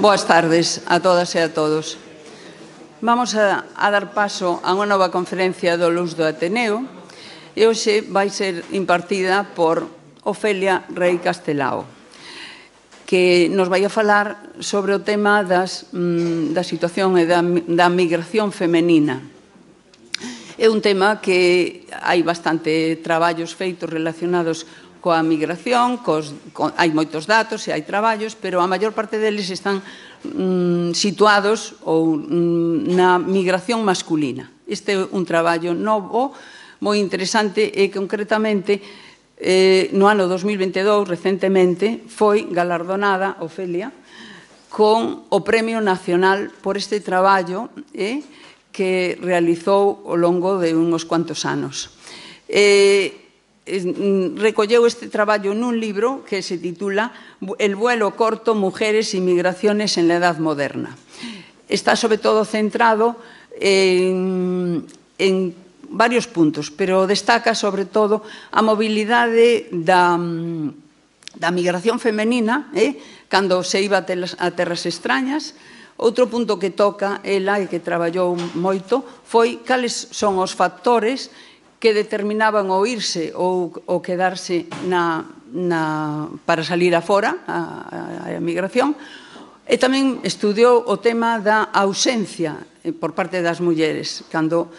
Boas tardes a todas e a todos. Vamos a dar paso a unha nova conferencia do Luz do Ateneo e hoxe vai ser impartida por Ofelia Rei Castelao, que nos vai a falar sobre o tema da situación e da migración femenina. É un tema que hai bastante traballos feitos relacionados coa migración, hai moitos datos e hai traballos, pero a maior parte deles están situados na migración masculina. Este é un traballo novo, moi interesante e concretamente no ano 2022, recentemente, foi galardonada Ofelia con o Premio Nacional por este traballo que realizou ao longo de uns cuantos anos. Recolleu este traballo nun libro que se titula El vuelo corto, mujeres y migraciones en la edad moderna. Está sobre todo centrado en varios puntos, pero destaca sobre todo a mobilidade da migración femenina, cando se iba a terras extrañas. Outro punto que toca ela e que traballou moito foi cales son os factores que determinaban o irse ou quedarse para salir afora, a emigración, e tamén estudiou o tema da ausencia por parte das mulleres, cando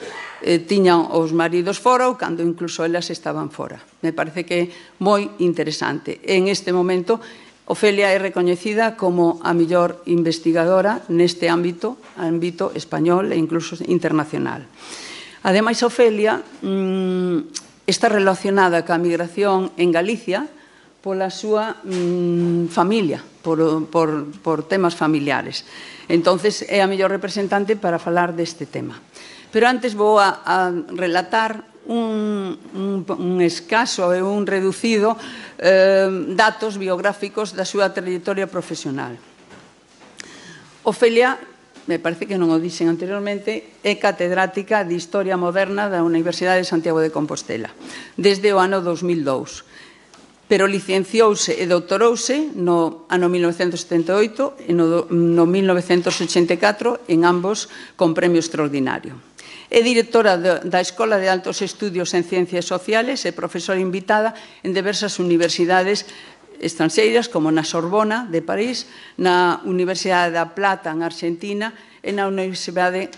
tiñan os maridos fora ou cando incluso elas estaban fora. Me parece que é moi interesante. En este momento, Ofelia é recoñecida como a mellor investigadora neste ámbito español e incluso internacional. Ademais, Ofelia está relacionada coa migración en Galicia pola súa familia, por temas familiares. Entonces, é a mellor representante para falar deste tema. Pero antes vou a relatar un escaso e un reducido datos biográficos da súa trayectoria profesional. Ofelia, me parece que non o dixen anteriormente, é catedrática de Historia Moderna da Universidade de Santiago de Compostela desde o ano 2002, pero licenciouse e doutorouse no ano 1978 e no 1984, en ambos con premio extraordinario. É directora da Escola de Altos Estudios en Ciencias Sociales e profesora invitada en diversas universidades estranxeiras, como na Sorbona de París, na Universidade da Plata en Argentina e na Universidade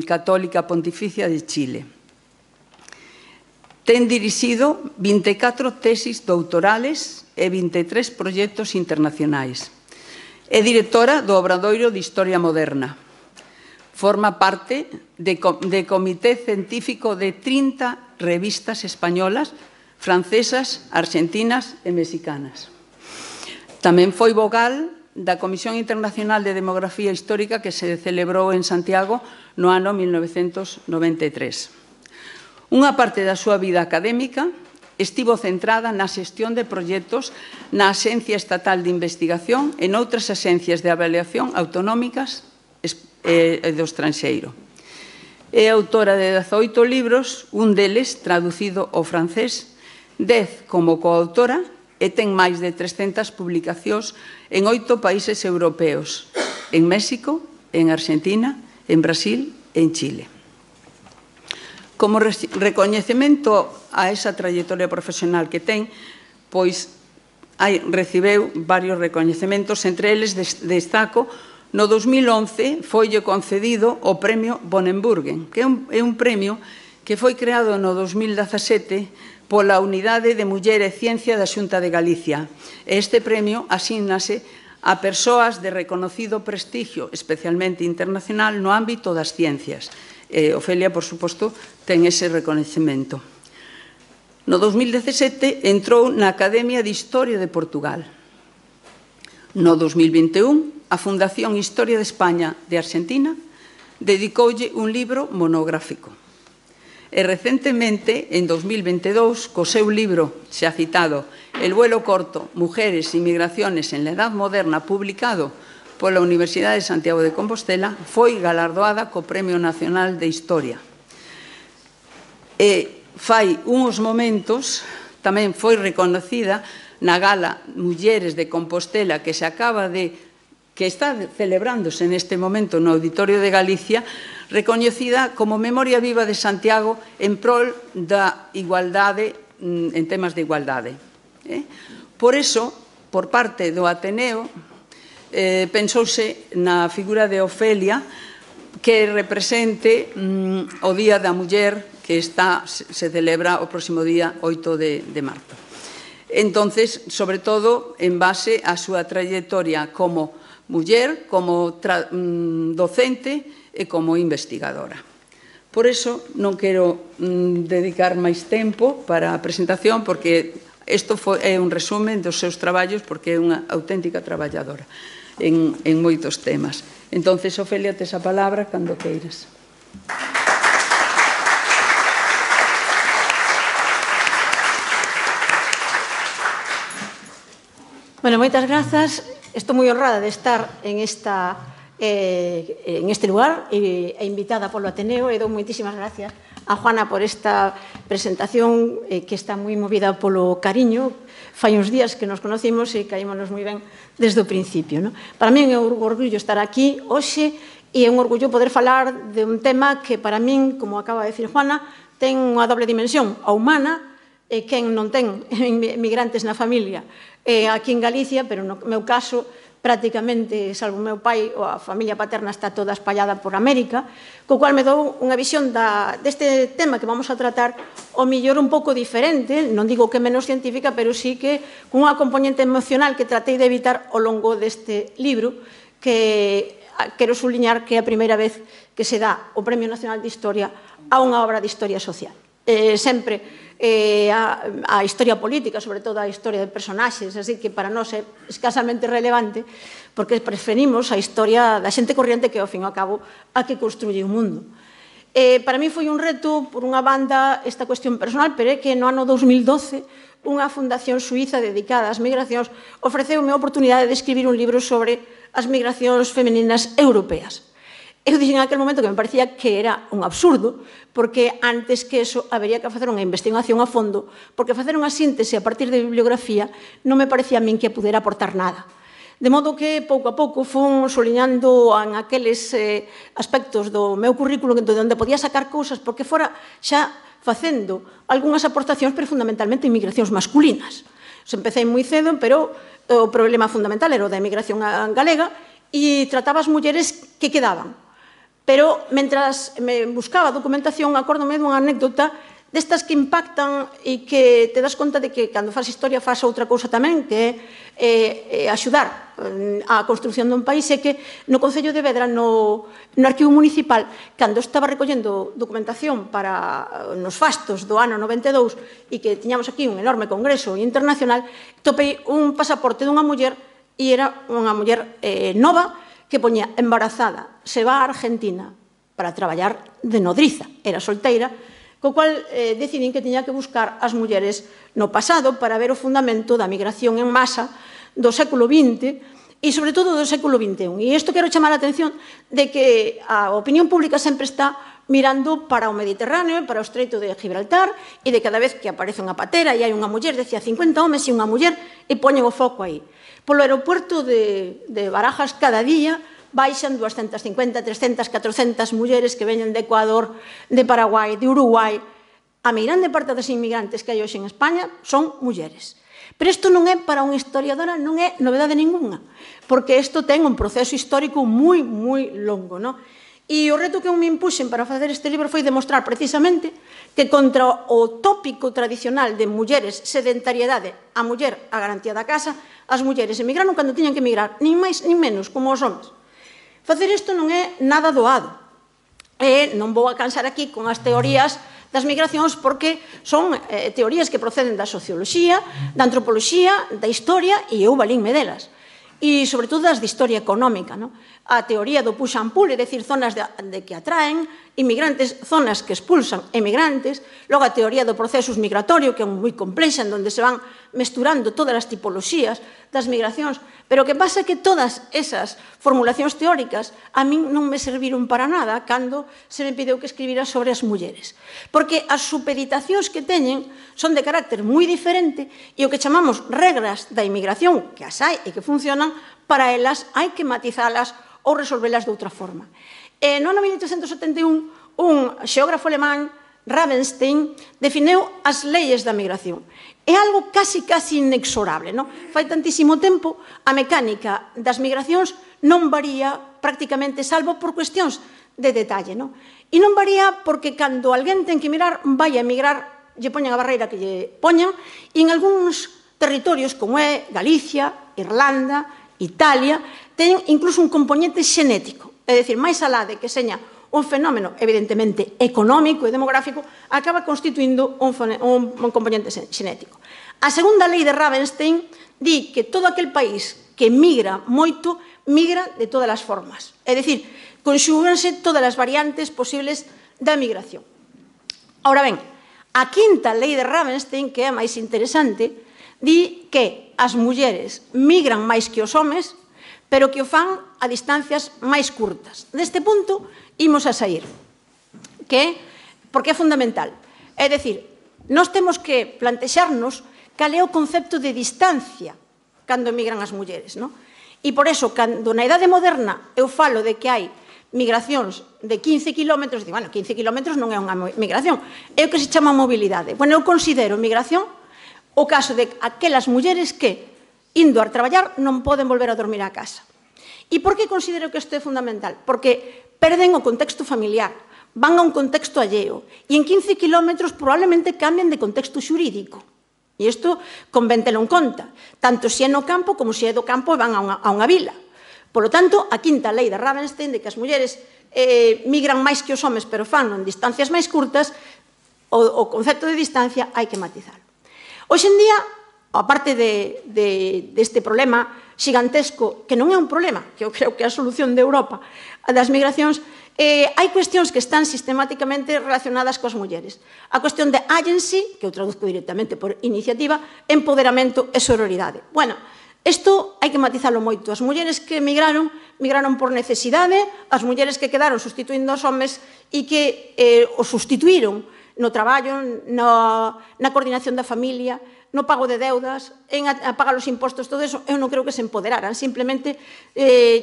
Católica Pontificia de Chile. Ten dirixido 24 tesis doutorales e 23 proxectos internacionais. É directora do Obradoiro de Historia Moderna. Forma parte de comité científico de 30 revistas españolas, francesas, argentinas e mexicanas. Tamén foi vogal da Comisión Internacional de Demografía Histórica que se celebrou en Santiago no ano 1993. Unha parte da súa vida académica estivo centrada na xestión de proxectos na Axencia Estatal de Investigación e noutras axencias de avaliación autonómicas e do estranxeiro. É autora de 18 libros, un deles traducido ao francés, 10 como coautora e ten máis de 300 publicacións en 8 países europeos, en México, en Argentina, en Brasil e en Chile. Como recoñecemento a esa trayectoria profesional que ten, pois recibeu varios recoñecementos, entre eles destaco no 2011 foille concedido o Premio Bonenburgen, que é un premio que foi creado no 2017 pola Unidade de Muller e Ciencia da Xunta de Galicia. Este premio asígnase a persoas de reconocido prestigio, especialmente internacional, no ámbito das ciencias. Ofelia, por suposto, ten ese recoñecemento. No 2017 entrou na Academia de Historia de Portugal. No 2021, a Fundación Historia de España de Argentina dedicoulle un libro monográfico. E recentemente, en 2022, co seu libro xa citado El vuelo corto, mujeres y migraciones en la edad moderna, publicado pola Universidade de Santiago de Compostela, foi galardoada co Premio Nacional de Historia. E fai uns momentos tamén foi reconocida na gala Mulleres de Compostela que se acaba de que está celebrándose neste momento no Auditorio de Galicia, recoñecida como Memoria Viva de Santiago en prol da igualdade, en temas de igualdade. Por iso, por parte do Ateneo, pensouse na figura de Ofelia, que represente o Día da Muller que se celebra o próximo día 8 de marzo. Entonces, sobre todo, en base á súa trayectoria como muller, como docente e como investigadora. Por iso, non quero dedicar máis tempo para a presentación, porque isto é un resumen dos seus traballos, porque é unha auténtica traballadora en moitos temas. Entonces, Ofelia, tes a palabra cando queiras. Bueno, moitas grazas. Estou moi honrada de estar en este lugar e invitada polo Ateneo, e dou moitísimas gracias a Juana por esta presentación que está moi movida polo cariño. Fai uns días que nos conocimos e caímonos moi ben desde o principio. Para mí é un orgullo estar aquí hoxe e é un orgullo poder falar de un tema que para min, como acaba de decir Juana, ten unha doble dimensión, a humana, e quen non ten migrantes na familia aquí en Galicia, pero no meu caso, prácticamente, salvo o meu pai, a familia paterna está toda espallada por América, co cual me dou unha visión deste tema que vamos a tratar o millor un pouco diferente, non digo que menos científica, pero sí que cunha componente emocional que tratei de evitar ao longo deste libro, que quero subliñar que é a primeira vez que se dá o Premio Nacional de Historia a unha obra de historia social. Sempre a historia política, sobre todo a historia de personaxes, así que para nós é escasamente relevante, porque preferimos a historia da xente corriente que, ao fin e ao cabo, a que construye o mundo. Para mí foi un reto, por unha banda, esta cuestión personal, pero é que no ano 2012 unha fundación suiza dedicada ás migracións ofreceume a oportunidade de escribir un libro sobre as migracións femininas europeas. Eu dixen en aquel momento que me parecía que era un absurdo, porque antes que eso habería que facer unha investigación a fondo, porque facer unha síntese a partir de bibliografía non me parecía a min que pudera aportar nada. De modo que, pouco a pouco, fun soliñando en aqueles aspectos do meu currículo onde podía sacar cousas, porque fora xa facendo algunhas aportacións, pero fundamentalmente en migracións masculinas. Empecé moi cedo, pero o problema fundamental era o da emigración galega e trataba as mulleres que quedaban. Pero, mentras me buscaba documentación, acórdome dunha anécdota destas que impactan e que te das conta de que, cando faz historia, faz outra cousa tamén, que é axudar a construción dun país, é que no Concello de Vedra, no Arquivo Municipal, cando estaba recollendo documentación para nos fastos do ano 92 e que tiñamos aquí un enorme congreso internacional, topei un pasaporte dunha muller e era unha muller nova, que poñía embarazada, se va a Argentina para traballar de nodriza, era solteira, co cual decidín que tiña que buscar as mulleres no pasado para ver o fundamento da migración en masa do século XX e, sobre todo, do século XXI. E isto quero chamar a atención de que a opinión pública sempre está mirando para o Mediterráneo, para o Estreito de Gibraltar, e de cada vez que aparece unha patera e hai unha muller, decía 50 homes e unha muller, e poñen o foco aí. Polo aeropuerto de Barajas cada día baixan 250, 300, 400 mulleres que veñen de Ecuador, de Paraguai, de Uruguai. A grande parte das inmigrantes que hai hoxe en España son mulleres. Pero isto non é para unha historiadora, non é novedade ninguna, porque isto ten un proceso histórico moi, moi longo, non? E o reto que eu me impuxen para facer este libro foi demostrar precisamente que contra o tópico tradicional de mulleres, sedentariedade, a muller a garantía da casa, as mulleres emigraron cando tiñan que emigrar, nin máis nin menos, como os homes. Facer isto non é nada doado. E non vou a cansar aquí con as teorías das migracións, porque son teorías que proceden da socioloxía, da antropoloxía, da historia, e eu valínme delas. E, sobre todo, das de historia económica. A teoría do push and pull, é dicir, zonas que atraen inmigrantes, zonas que expulsan emigrantes. Logo, a teoría do proceso migratorio, que é moi complexa, en donde se van mesturando todas as tipoloxías das migracións. Pero o que pasa é que todas esas formulacións teóricas a min non me serviron para nada cando se me pideu que escribira sobre as mulleres. Porque as supeditacións que teñen son de carácter moi diferente e o que chamamos regras da inmigración, que as hai e que funcionan, para elas hai que matizalas ou resolvelas de outra forma. No ano 1871, un xeógrafo alemán, Ravenstein, definiu as leyes da migración. É algo casi inexorable, non? Fai tantísimo tempo, a mecánica das migracións non varía prácticamente, salvo por cuestións de detalle, non? E non varía porque cando alguén ten que migrar, vai a emigrar, lle poñan a barreira que lle poñan, e en algúns territorios, como é Galicia, Irlanda, Italia, ten incluso un componente xenético. É dicir, máis alá de que seña un fenómeno evidentemente económico e demográfico, acaba constituindo un componente xenético. A segunda lei de Ravenstein di que todo aquel país que migra moito, migra de todas as formas. É dicir, conxúganse todas as variantes posibles da migración. Ahora ben, a quinta lei de Ravenstein, que é máis interesante, di que as mulleres migran máis que os homes, pero que o fan a distancias máis curtas. Neste punto, imos a sair, porque é fundamental. É dicir, nós temos que plantexarnos cal é o concepto de distancia cando emigran as mulleres, non? E por eso, cando na idade moderna eu falo de que hai migracións de 15 kilómetros, digo, bueno, 15 kilómetros non é unha migración, é o que se chama mobilidade. Bueno, eu considero migración o caso de aquelas mulleres que, indo a traballar, non poden volver a dormir á casa. E por que considero que isto é fundamental? Porque perden o contexto familiar, van a un contexto alleo, e en 15 kilómetros probablemente cambien de contexto xurídico. E isto convén telo en conta, tanto se é no campo como se é do campo e van a unha vila. Por lo tanto, a quinta lei de Ravenstein, de que as mulleres migran máis que os homes, pero fan en distancias máis curtas, o concepto de distancia hai que matizalo. Hoxe en día, aparte deste problema xigantesco, que non é un problema, que eu creo que é a solución de Europa das migracións, hai cuestións que están sistemáticamente relacionadas coas mulleres. A cuestión de agency, que eu traduzco directamente por iniciativa, empoderamento e sororidade. Bueno, isto hai que matizalo moito. As mulleres que migraron por necesidade, as mulleres que quedaron sustituindo aos homes e que os sustituíron no traballo, na coordinación da familia, no pago de deudas, en pagar os impostos, todo eso, eu non creo que se empoderaran, simplemente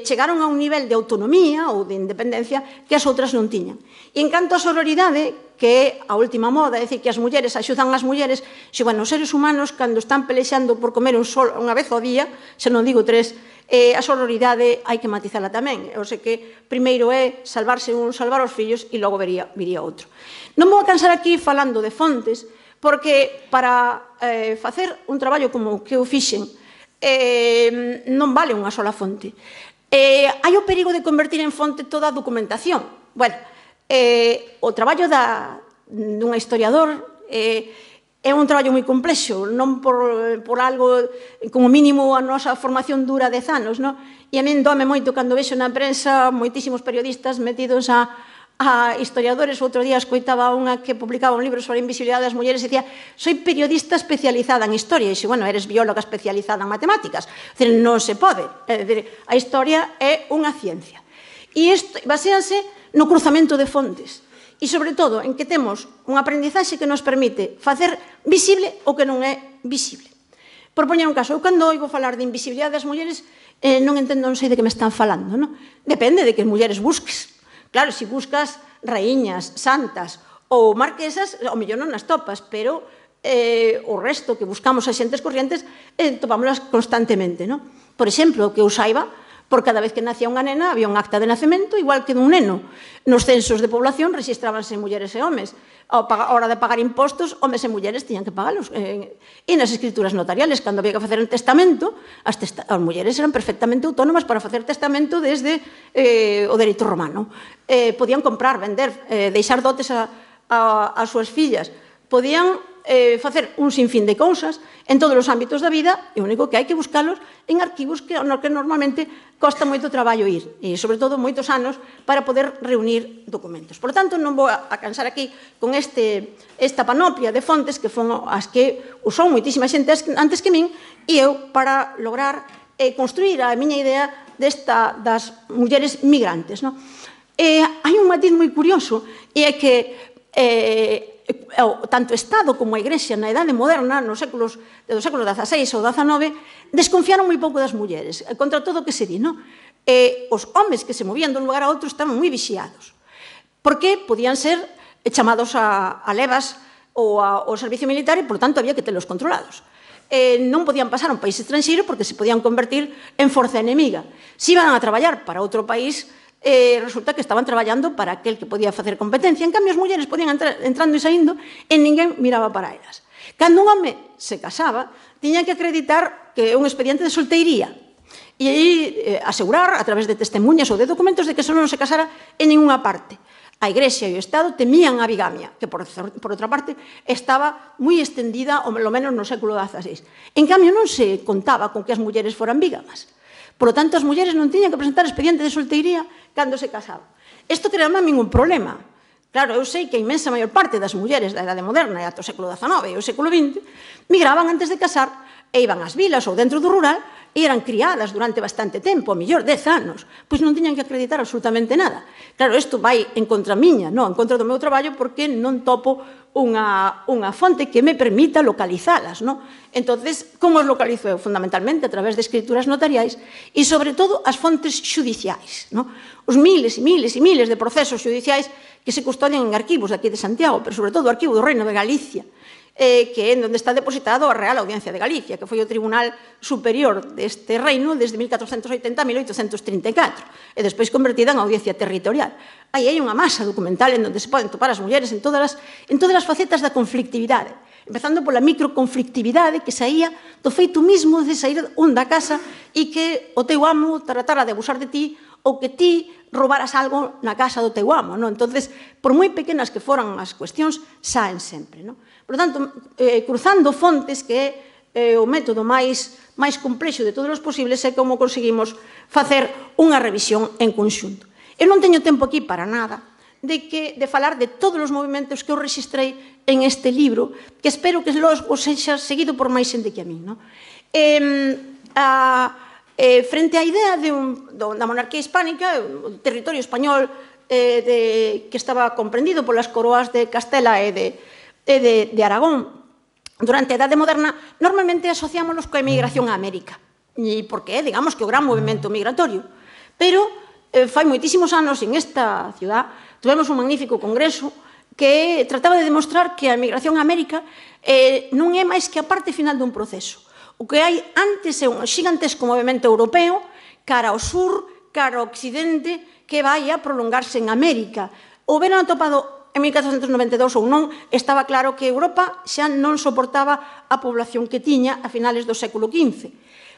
chegaron a un nivel de autonomía ou de independencia que as outras non tiñan. E en canto a sororidade, que é a última moda, é dicir, que as mulleres axudan as mulleres, se, bueno, os seres humanos, cando están pelexando por comer unha vez ao día, se non digo 3, a sororidade hai que matizala tamén. Eu sei que primeiro é salvarse un, salvar os fillos, e logo viría outro. Non vou a cansar aquí falando de fontes, porque para facer un traballo como o que eu fixen non vale unha sola fonte. Hai o perigo de convertir en fonte toda a documentación. Bueno, o traballo dun historiador é un traballo moi complexo, non por algo, como mínimo a nosa formación dura 10 anos, non? E a min dome moito cando vexo na prensa moitísimos periodistas metidos a historiadores. Outro día escoitaba unha que publicaba un libro sobre a invisibilidade das mulleres e dicía: soy periodista especializada en historia. E dixo, bueno, eres bióloga especializada en matemáticas. Non se pode. A historia é unha ciencia. E isto baséase no cruzamento de fontes. E, sobre todo, en que temos un aprendizaxe que nos permite facer visible o que non é visible. Por poñer un caso, eu cando oigo falar de invisibilidade das mulleres non entendo, non sei de que me están falando, non? Depende de que mulleres busques. Claro, se buscas raíñas, santas ou marquesas, ao mellor non as topas, pero o resto que buscamos as xentes corrientes topámolas constantemente, non? Por exemplo, que eu saiba, por cada vez que nacía unha nena había un acta de nacemento igual que dun neno. Nos censos de población rexistrábanse mulleres e homes. A hora de pagar impostos, homes e mulleres tiñan que pagalos. E nas escrituras notariales, cando había que facer un testamento, as mulleres eran perfectamente autónomas para facer testamento desde o dereito romano. Podían comprar, vender, deixar dotes ás súas fillas. Podían facer un sinfín de cousas en todos os ámbitos da vida, e o único que hai que buscalos en arquivos que normalmente costa moito traballo ir, e sobre todo moitos anos para poder reunir documentos. Por lo tanto, non vou a cansar aquí con esta panoplia de fontes que foron as que usou moitísima xente antes que min, e eu para lograr construir a miña idea das mulleres migrantes. Hai un matiz moi curioso, e é que tanto o Estado como a Igrexa na Idade Moderna, dos séculos XVI ou XIX, desconfiaron moi pouco das mulleres, contra todo o que se di. Os homes que se movían dun lugar a outro estaban moi vixiados, porque podían ser chamados a levas ou ao servicio militar e, por tanto, había que telos controlados. Non podían pasar a un país estranxeiro porque se podían convertir en forza enemiga. Se iban a traballar para outro país, resulta que estaban traballando para aquel que podía facer competencia. En cambio, as mulleres podían entrando e saindo e ninguén miraba para elas. Cando un home se casaba, tiña que acreditar que é un expediente de solteiría e aí asegurar, a través de testemunhas ou de documentos, de que só non se casara en ninguna parte. A Igrexa e o Estado temían a bigamia, que, por outra parte, estaba moi extendida, ou pelo menos no século XVI. En cambio, non se contaba con que as mulleres foran bigamas. Por lo tanto, as mulleres non tiñan que presentar expediente de solteiría cando se casaban. Isto creaba ningún problema. Claro, eu sei que a inmensa maior parte das mulleres da Idade Moderna e ata o século XIX e o século XX migraban antes de casar e iban ás vilas ou dentro do rural e eran criadas durante bastante tempo, a mellor 10 anos, pois non tiñan que acreditar absolutamente nada. Claro, isto vai en contra miña, en contra do meu traballo, porque non topo unha fonte que me permita localizalas. Entonces, como os localizo eu? Fundamentalmente a través de escrituras notariais e, sobre todo, as fontes xudiciais. Os miles e miles e miles de procesos xudiciais que se custodian en arquivos aquí de Santiago, pero sobre todo o arquivo do Reino de Galicia, que é onde está depositado a Real Audiencia de Galicia, que foi o Tribunal Superior deste reino desde 1480 a 1834, e despois convertida en Audiencia Territorial. Aí hai unha masa documental en onde se poden topar as mulleres en todas as facetas da conflictividade, empezando pola microconflictividade que saía do feito mismo de sair da casa e que o teu amo tratara de abusar de ti ou que ti roubaras algo na casa do teu amo. Entonces, por moi pequenas que foran as cuestións, saen sempre. Por tanto, cruzando fontes, que é o método máis complexo de todos os posibles, é como conseguimos facer unha revisión en conxunto. Eu non teño tempo aquí para nada de falar de todos os movimentos que eu registrei en este libro, que espero que os sexa seguido por máis xente que a min. Frente á idea da monarquía hispánica, o territorio español que estaba comprendido polas coroas de Castela e de Aragón durante a Idade Moderna, normalmente asociámonos coa emigración a América, porque é, digamos, que o gran movimento migratorio. Pero fai moitísimos anos en esta ciudad tuvemos un magnífico congreso que trataba de demostrar que a emigración a América non é máis que a parte final dun proceso. O que hai antes é un xigantesco movimento europeo cara ao sur, cara ao occidente, que vai a prolongarse en América. O verán atopado en 1492 ou non, estaba claro que Europa xa non soportaba a población que tiña a finales do século XV.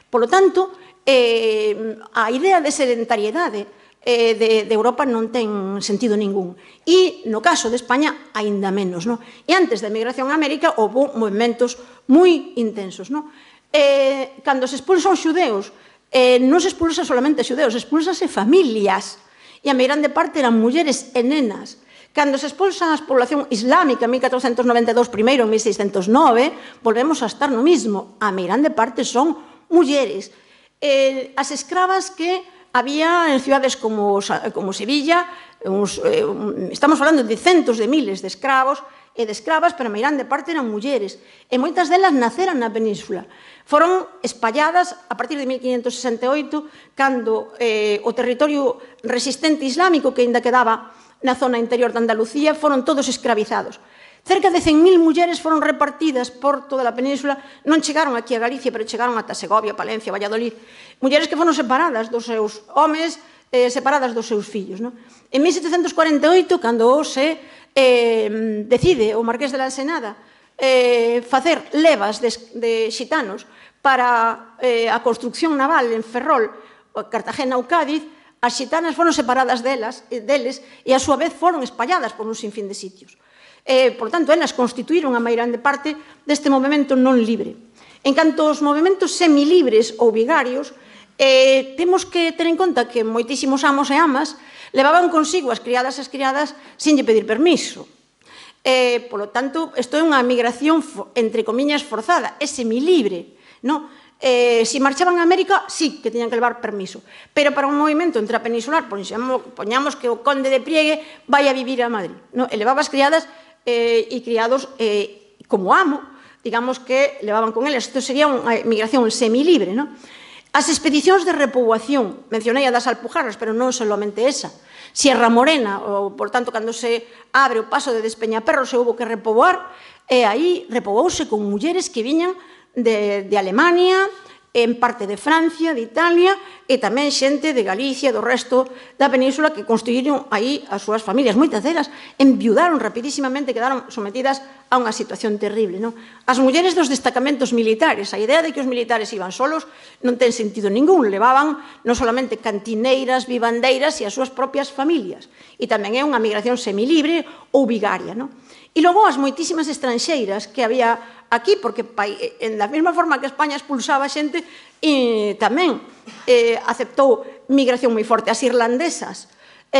Por lo tanto, a idea de sedentariedade de Europa non ten sentido ningún. E, no caso de España, aínda menos. E antes da emigración a América, houve movimentos moi intensos. Cando se expulsan os xudeus, non se expulsa solamente xudeus, expulsase familias, e a meirande parte eran mulleres e nenas. Cando se expulsa a población islámica en 1492, primeiro en 1609, volvemos a estar no mismo. A meirande parte son mulleres. As escravas que había en ciudades como Sevilla, estamos falando de centos de miles de escravos e de escravas, pero a meirande parte eran mulleres. E moitas delas naceran na península. Foron espalladas a partir de 1568, cando o territorio resistente islámico que ainda quedaba na zona interior de Andalucía foron todos escravizados. Cerca de 100.000 mulleres foron repartidas por toda a península, non chegaron aquí a Galicia, pero chegaron ata Segovia, Palencia, Valladolid. Mulleres que foron separadas dos seus homes, separadas dos seus fillos. En 1748, cando se decide o Marqués de la Ensenada facer levas de xitanos para a construcción naval en Ferrol, Cartagena ou Cádiz, as xitanas foron separadas deles e, a súa vez, foron espalladas por un sinfín de sitios. Por tanto, elas constituíron a mairande parte deste movimento non libre. En canto aos movimentos semilibres ou vigarios, temos que ter en conta que moitísimos amos e amas levaban consigo as criadas sin lle pedir permiso. Polo tanto, isto é unha migración, entre comiñas, forzada, é semilibre, non? Si marchaban a América, sí que teñan que levar permiso, pero para un movimento intrapeninsular, poñamos que o conde de Priegue vai a vivir a Madrid, levaba as criadas e criados como amo, digamos que levaban con eles. Isto sería unha migración semilibre, non? As expedicións de repoboación, mencionei a das Alpujarras, pero non solamente esa. Sierra Morena, por tanto, cando se abre o paso de Despeñaperro, se houve que repoboar, e aí repobouse con mulleres que viñan de Alemania, en parte de Francia, de Italia, e tamén xente de Galicia, do resto da península, que construíron aí as súas familias. Moitas delas enviudaron rapidísimamente, quedaron sometidas a unha situación terrible. As mulleres dos destacamentos militares, a idea de que os militares iban solos non ten sentido ningún, levaban non solamente cantineiras, vivandeiras e as súas propias familias. E tamén é unha migración semilibre ou vigaria. E logo as moitísimas estranxeiras que había aquí, porque en la mesma forma que España expulsaba xente, tamén aceptou migración moi forte. As irlandesas,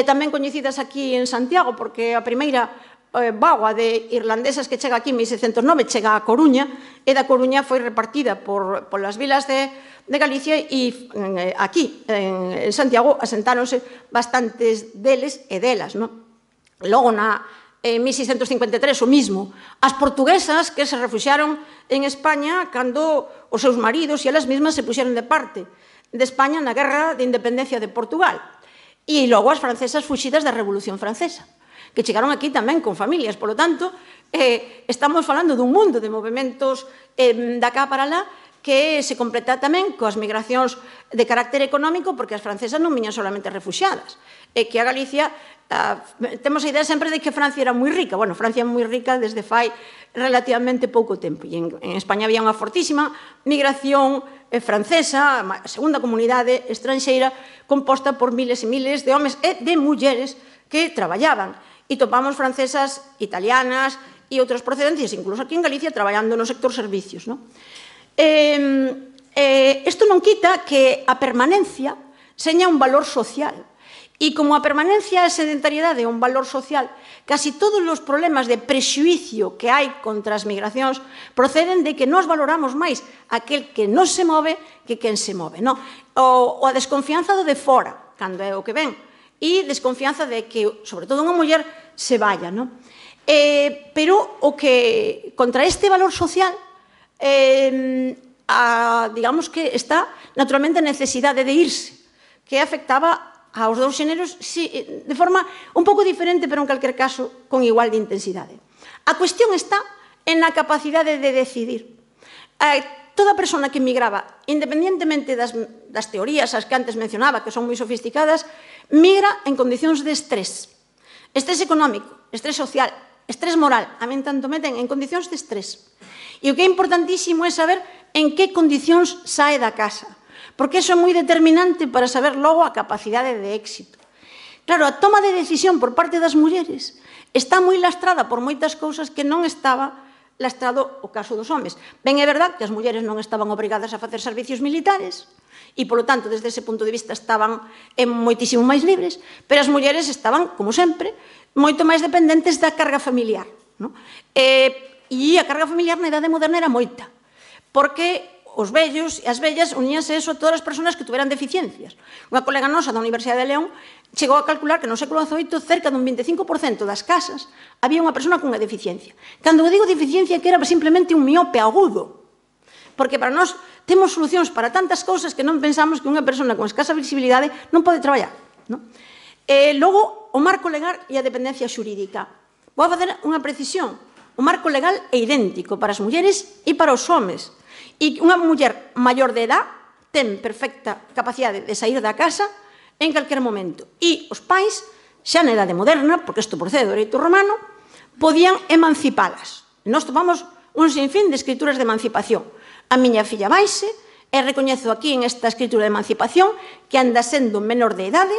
tamén coñecidas aquí en Santiago, porque a primeira vaga de irlandesas que chega aquí en 1609 chega a Coruña, e da Coruña foi repartida por as vilas de Galicia, e aquí, en Santiago, asentáronse bastantes deles e delas. Logo, en 1653, o mismo. As portuguesas que se refuxiaron en España cando os seus maridos e elas mesmas se puxeron de parte de España na Guerra de Independencia de Portugal. E logo as francesas fuxidas da Revolución Francesa, que chegaron aquí tamén con familias. Por lo tanto, estamos falando dun mundo de movimentos da cá para lá que se completa tamén coas migracións de carácter económico, porque as francesas non viñan solamente refuxiadas, e que a Galicia, temos a idea sempre de que Francia era moi rica. Bueno, Francia é moi rica desde fai relativamente pouco tempo, e en España había unha fortísima migración francesa, a segunda comunidade estranxeira, composta por miles e miles de homes e de mulleres que traballaban, e topamos francesas, italianas e outras procedencias, incluso aquí en Galicia, traballando no sector servicios. Isto non quita que a permanencia seña un valor social. E como a permanencia e a sedentariedade é un valor social, casi todos os problemas de prexuicio que hai contra as migracións proceden de que nós valoramos máis aquel que non se move que quen se move. O a desconfianza do de fora, cando é o que ven, e desconfianza de que, sobre todo unha muller, se vaya. Pero o que contra este valor social, digamos que está naturalmente a necesidade de irse, que afectaba aos dous xéneros de forma un pouco diferente, pero en calquer caso con igual de intensidade. A cuestión está en a capacidade de decidir. Toda persona que migraba, independentemente das teorías as que antes mencionaba, que son moi sofisticadas, migra en condicións de estrés. Estrés económico, estrés social, estrés moral. A min tanto meten en condicións de estrés. E o que é importantísimo é saber en que condicións sae da casa, porque iso é moi determinante para saber logo a capacidade de éxito. Claro, a toma de decisión por parte das mulleres está moi lastrada por moitas cousas que non estaba lastrado o caso dos homes. Ben, é verdade que as mulleres non estaban obrigadas a facer servicios militares e, polo tanto, desde ese punto de vista estaban moitísimo máis libres, pero as mulleres estaban, como sempre, moito máis dependentes da carga familiar. E a carga familiar na idade moderna era moita, porque os vellos e as vellas uníanse eso a todas as persoas que tuveran deficiencias. Unha colega nosa da Universidade de León chegou a calcular que no século XVIII cerca dun 25% das casas había unha persona cunha deficiencia. Cando eu digo deficiencia, que era simplemente un miope agudo, porque para nós temos solucións para tantas cousas que non pensamos que unha persona con escasa visibilidade non pode traballar. Logo, o marco legal e a dependencia xurídica. Vou facer unha precisión. O marco legal é idéntico para as mulleres e para os homes. E unha muller maior de edad ten perfecta capacidade de sair da casa en calquer momento. E os pais, xa na idade moderna, porque isto procede do dereito romano, podían emancipalas. Nós tomamos un sinfín de escrituras de emancipación. A miña filla vaise, e recoñezo aquí en esta escritura de emancipación que anda sendo menor de idade,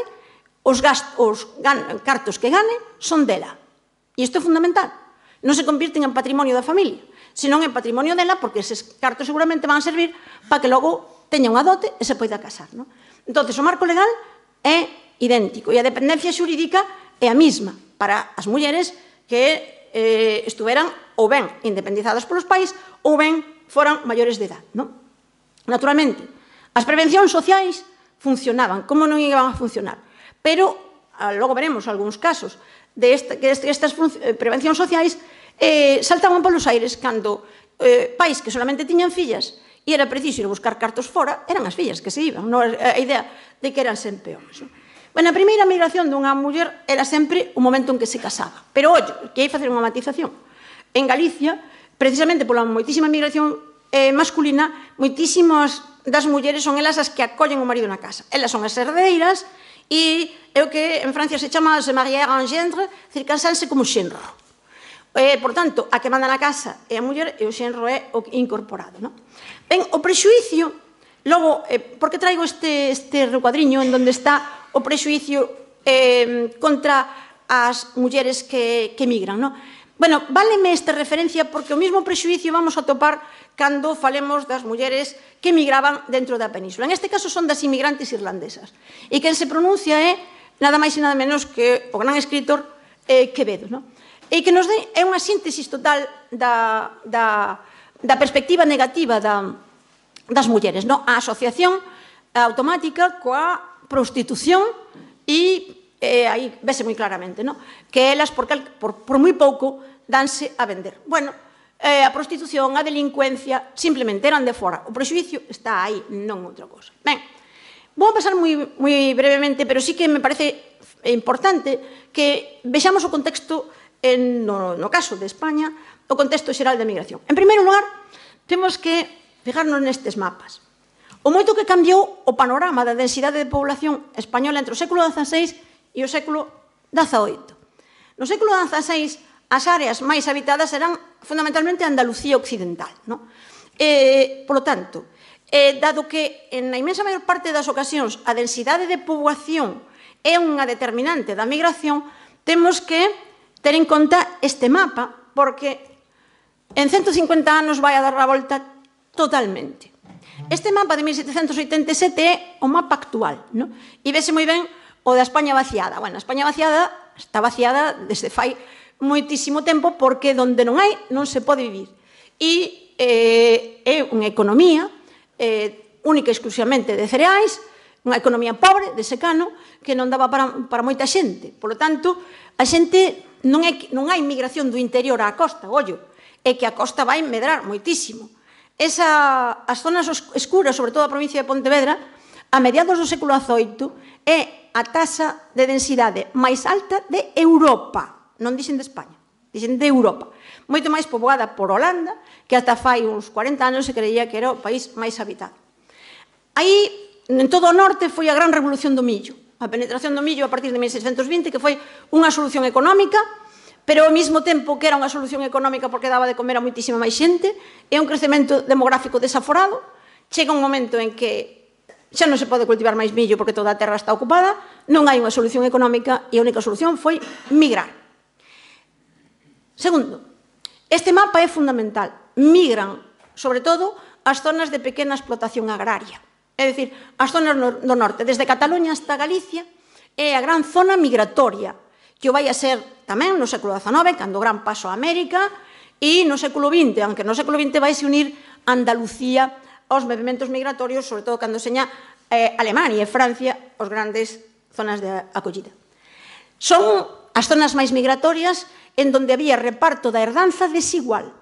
os cartos que gane son dela. E isto é fundamental. non se convirten en patrimonio da familia, senón en patrimonio dela, porque eses cartos seguramente van a servir para que logo teña unha dote e se poida casar. Entón, o marco legal é idéntico e a dependencia xurídica é a mesma para as mulleres que estuveran ou ben independizadas polos pais ou ben foran maiores de edad. Naturalmente, as prevencións sociais funcionaban, como non iban a funcionar, pero logo veremos algúns casos que estas prevencións sociais saltaban polos aires cando pais que solamente tiñan fillas e era preciso ir a buscar cartos fora, eran as fillas que se iban, non a idea de que eran sempre homens. A primeira migración dunha muller era sempre o momento en que se casaba, pero, ollo, que hai facer unha matización. En Galicia, precisamente pola moitísima migración masculina, moitísimas das mulleres son elas as que acollen o marido na casa. Elas son as herdeiras e é o que en Francia se chama se marier en gendre, dicir, casarse como xenro. Por tanto, a que manda na casa é a muller e o xenro é o incorporado. Ben, o prexuicio, logo, por que traigo este recuadriño en donde está o prexuicio contra as mulleres que migran? Bueno, váleme esta referencia porque o mesmo prexuicio vamos a topar cando falemos das mulleres que migraban dentro da península. En este caso son das inmigrantes irlandesas. E quen se pronuncia é nada máis e nada menos que o gran escritor Quevedo. E que nos é unha síntesis total da perspectiva negativa das mulleres. A asociación automática coa prostitución e aí vese moi claramente que elas, por moi pouco, danse a vender. Bueno, a prostitución, a delincuencia, simplemente eran de fora. O prexuicio está aí, non outra cosa. Ben, vou a pasar moi brevemente, pero sí que me parece importante que vexamos o contexto, no caso de España, o contexto xeral da migración. En primeiro lugar, temos que fijarnos nestes mapas. O moito que cambiou o panorama da densidade de población española entre o século XVI e o século XVIII. No século XVI, as áreas máis habitadas eran fundamentalmente Andalucía occidental. Por lo tanto, dado que na inmensa maior parte das ocasións a densidade de poboación é unha determinante da migración, temos que ter en conta este mapa, porque en 150 anos vai a dar a volta totalmente. Este mapa de 1787 é o mapa actual, e vese moi ben o da España vaciada. Bueno, a España vaciada está vaciada desde fai moitísimo tempo porque donde non hai non se pode vivir. E é unha economía única e exclusivamente de cereais, unha economía pobre, de secano, que non daba para moita xente. Por lo tanto, a xente non hai migración do interior á costa, ollo, é que a costa vai medrar moitísimo. As zonas escuras, sobre todo a provincia de Pontevedra, a mediados do século XVIII, é a taxa de densidade máis alta de Europa. Non dixen de España, dixen de Europa. Moito máis poboada por Holanda, que ata fai uns 40 anos se creía que era o país máis habitado. Aí, en todo o norte, foi a gran revolución do millo. A penetración do millo a partir de 1620, que foi unha solución económica, pero ao mesmo tempo que era unha solución económica porque daba de comer a moitísima máis xente, é un crecemento demográfico desaforado, chega un momento en que xa non se pode cultivar máis millo porque toda a terra está ocupada, non hai unha solución económica e a única solución foi migrar. Segundo, este mapa é fundamental. Migran, sobre todo, as zonas de pequena explotación agraria. É dicir, as zonas do norte, desde Cataluña hasta Galicia, é a gran zona migratoria, que o vai a ser tamén no século XIX, cando o gran paso a América, e no século XX, aunque no século XX vai se unir Andalucía aos movimentos migratorios, sobre todo cando seña Alemania e Francia, os grandes zonas de acollida. Son as zonas máis migratorias en donde había reparto da herdanza desigual.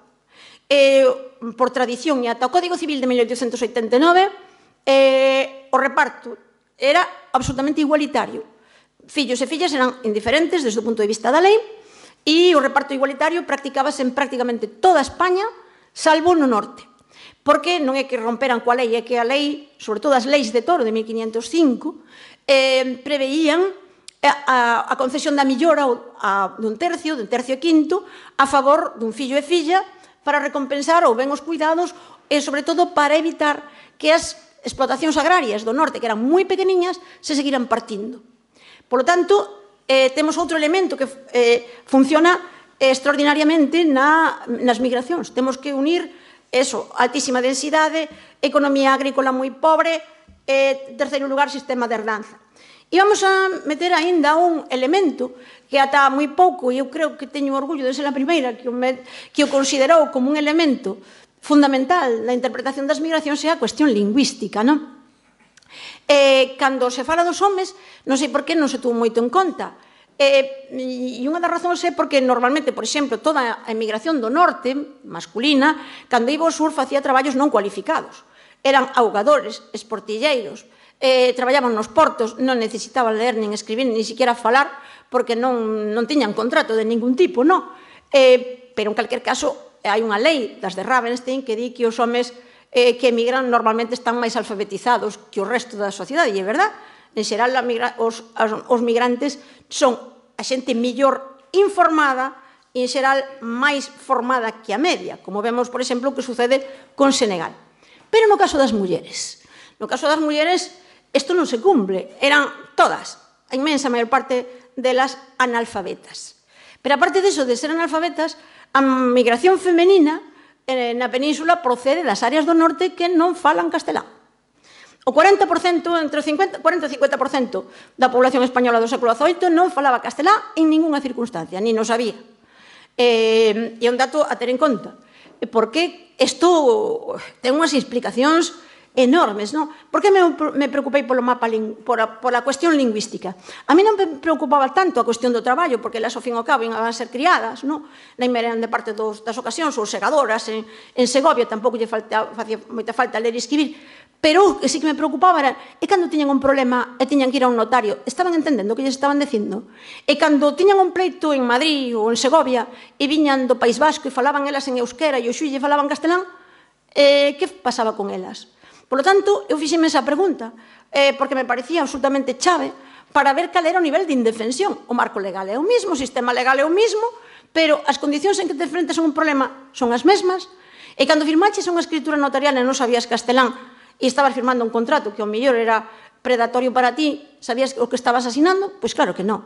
Por tradición e ata o Código Civil de 1889, o reparto era absolutamente igualitario. Fillos e fillas eran indiferentes desde o punto de vista da lei e o reparto igualitario practicábase en prácticamente toda España, salvo no norte. Porque non é que romperan coa lei, é que a lei, sobre todo as leis de Toro de 1505, preveían a concesión da millora dun tercio e quinto a favor dun fillo e filla para recompensar ou ben os cuidados e, sobre todo, para evitar que as explotacións agrarias do norte, que eran moi pequeniñas, se seguiran partindo. Por lo tanto, temos outro elemento que funciona extraordinariamente nas migracións. Temos que unir eso, altísima densidade, economía agrícola moi pobre, terceiro lugar, sistema de herdanza. E vamos a meter aínda un elemento que ata moi pouco, e eu creo que teño orgullo de ser a primeira que o considerou como un elemento fundamental na interpretación das migracións, é a cuestión lingüística, non? Cando se fala dos homes, non sei por que non se tuvo moito en conta. E unha das razóns é porque normalmente, por exemplo, toda a emigración do norte, masculina, cando iba ao sur facía traballos non cualificados. Eran augadores, esportilleiros, traballaban nos portos, non necesitaban ler, nin escribir, nin siquiera falar, porque non tiñan contrato de ningún tipo, non? Pero, en calquer caso, hai unha lei das de Ravenstein que di que os homes que emigran normalmente están máis alfabetizados que o resto da sociedade, e é verdad. En xeral, os migrantes son a xente mellor informada e, en xeral, máis formada que a media, como vemos, por exemplo, o que sucede con Senegal. Pero no caso das mulleres, isto non se cumple, eran todas, a inmensa maior parte delas analfabetas. Pero aparte diso de ser analfabetas, a migración femenina na península procede das áreas do norte que non falan castelán. O 40%, entre o 40 e 50% da población española do século XVIII non falaba castelán en ninguna circunstancia, ni non sabía. E é un dato a ter en conta, porque isto ten unhas explicacións enormes, non? Por que me preocupei polo mapa, pola cuestión lingüística? A mí non me preocupaba tanto a cuestión do traballo, porque elas, ao fin e ao cabo, iban a ser criadas, non? Na inmerende parte das ocasións, ou segadoras, en Segovia tampouco lle facía moita falta ler e escribir, pero o que sí que me preocupaba era cando tiñan un problema e tiñan que ir a un notario, estaban entendendo o que lles estaban dicindo? E cando tiñan un pleito en Madrid ou en Segovia e viñan do País Vasco e falaban elas en euskera e o xuíz lle falaban castelán, que pasaba con elas? Por lo tanto, eu fixeme esa pregunta, porque me parecía absolutamente chave para ver cal era o nivel de indefensión. O marco legal é o mismo, o sistema legal é o mismo, pero as condicións en que te enfrentas a un problema son as mesmas, e cando firmaches unha escritura notarial e non sabías castelán e estabas firmando un contrato que ao mellor era predatorio para ti, sabías o que estabas asinando? Pois claro que non.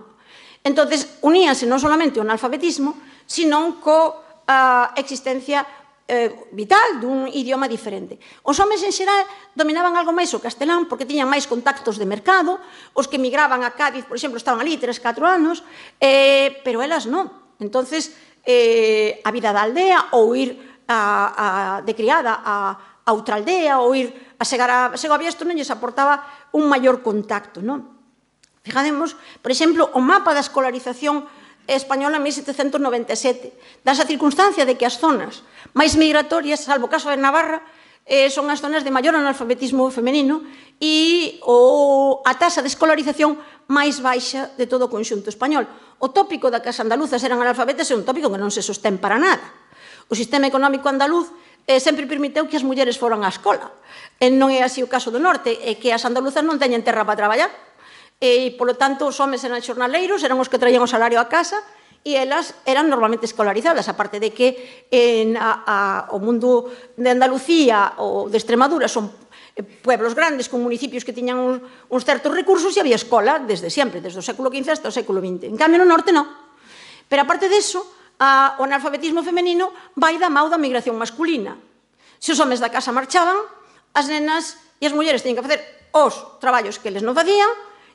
Entonces, uníase non solamente o analfabetismo, sino coa existencia vital dun idioma diferente. Os homes en xeral dominaban algo máis o castelán porque tiñan máis contactos de mercado, os que migraban a Cádiz, por exemplo, estaban ali 3-4 anos, pero elas non. Entonces, a vida da aldea ou ir de criada a outra aldea ou ir a segar a Segovia, isto non lles aportaba un maior contacto, non? Fijademos, por exemplo, o mapa da escolarización española en 1797, dasa circunstancia de que as zonas máis migratorias, salvo o caso de Navarra, son as zonas de maior analfabetismo femenino e a taxa de escolarización máis baixa de todo o conxunto español. O tópico da que as andaluzas eran analfabetas é un tópico que non se sostén para nada. O sistema económico andaluz sempre permiteu que as mulleres foran á escola. Non é así o caso do norte, é que as andaluzas non teñen terra para traballar. E, polo tanto, os homes eran xornaleiros, eran os que traían o salario a casa e elas eran normalmente escolarizadas, aparte de que o mundo de Andalucía ou de Extremadura son pueblos grandes con municipios que tiñan uns certos recursos e había escola desde sempre, desde o século XV hasta o século XX. En cambio, no norte non. Pero, aparte disso, o analfabetismo femenino vai da mau da migración masculina. Se os homes da casa marchaban, as nenas e as mulleres teñen que facer os traballos que eles non facían,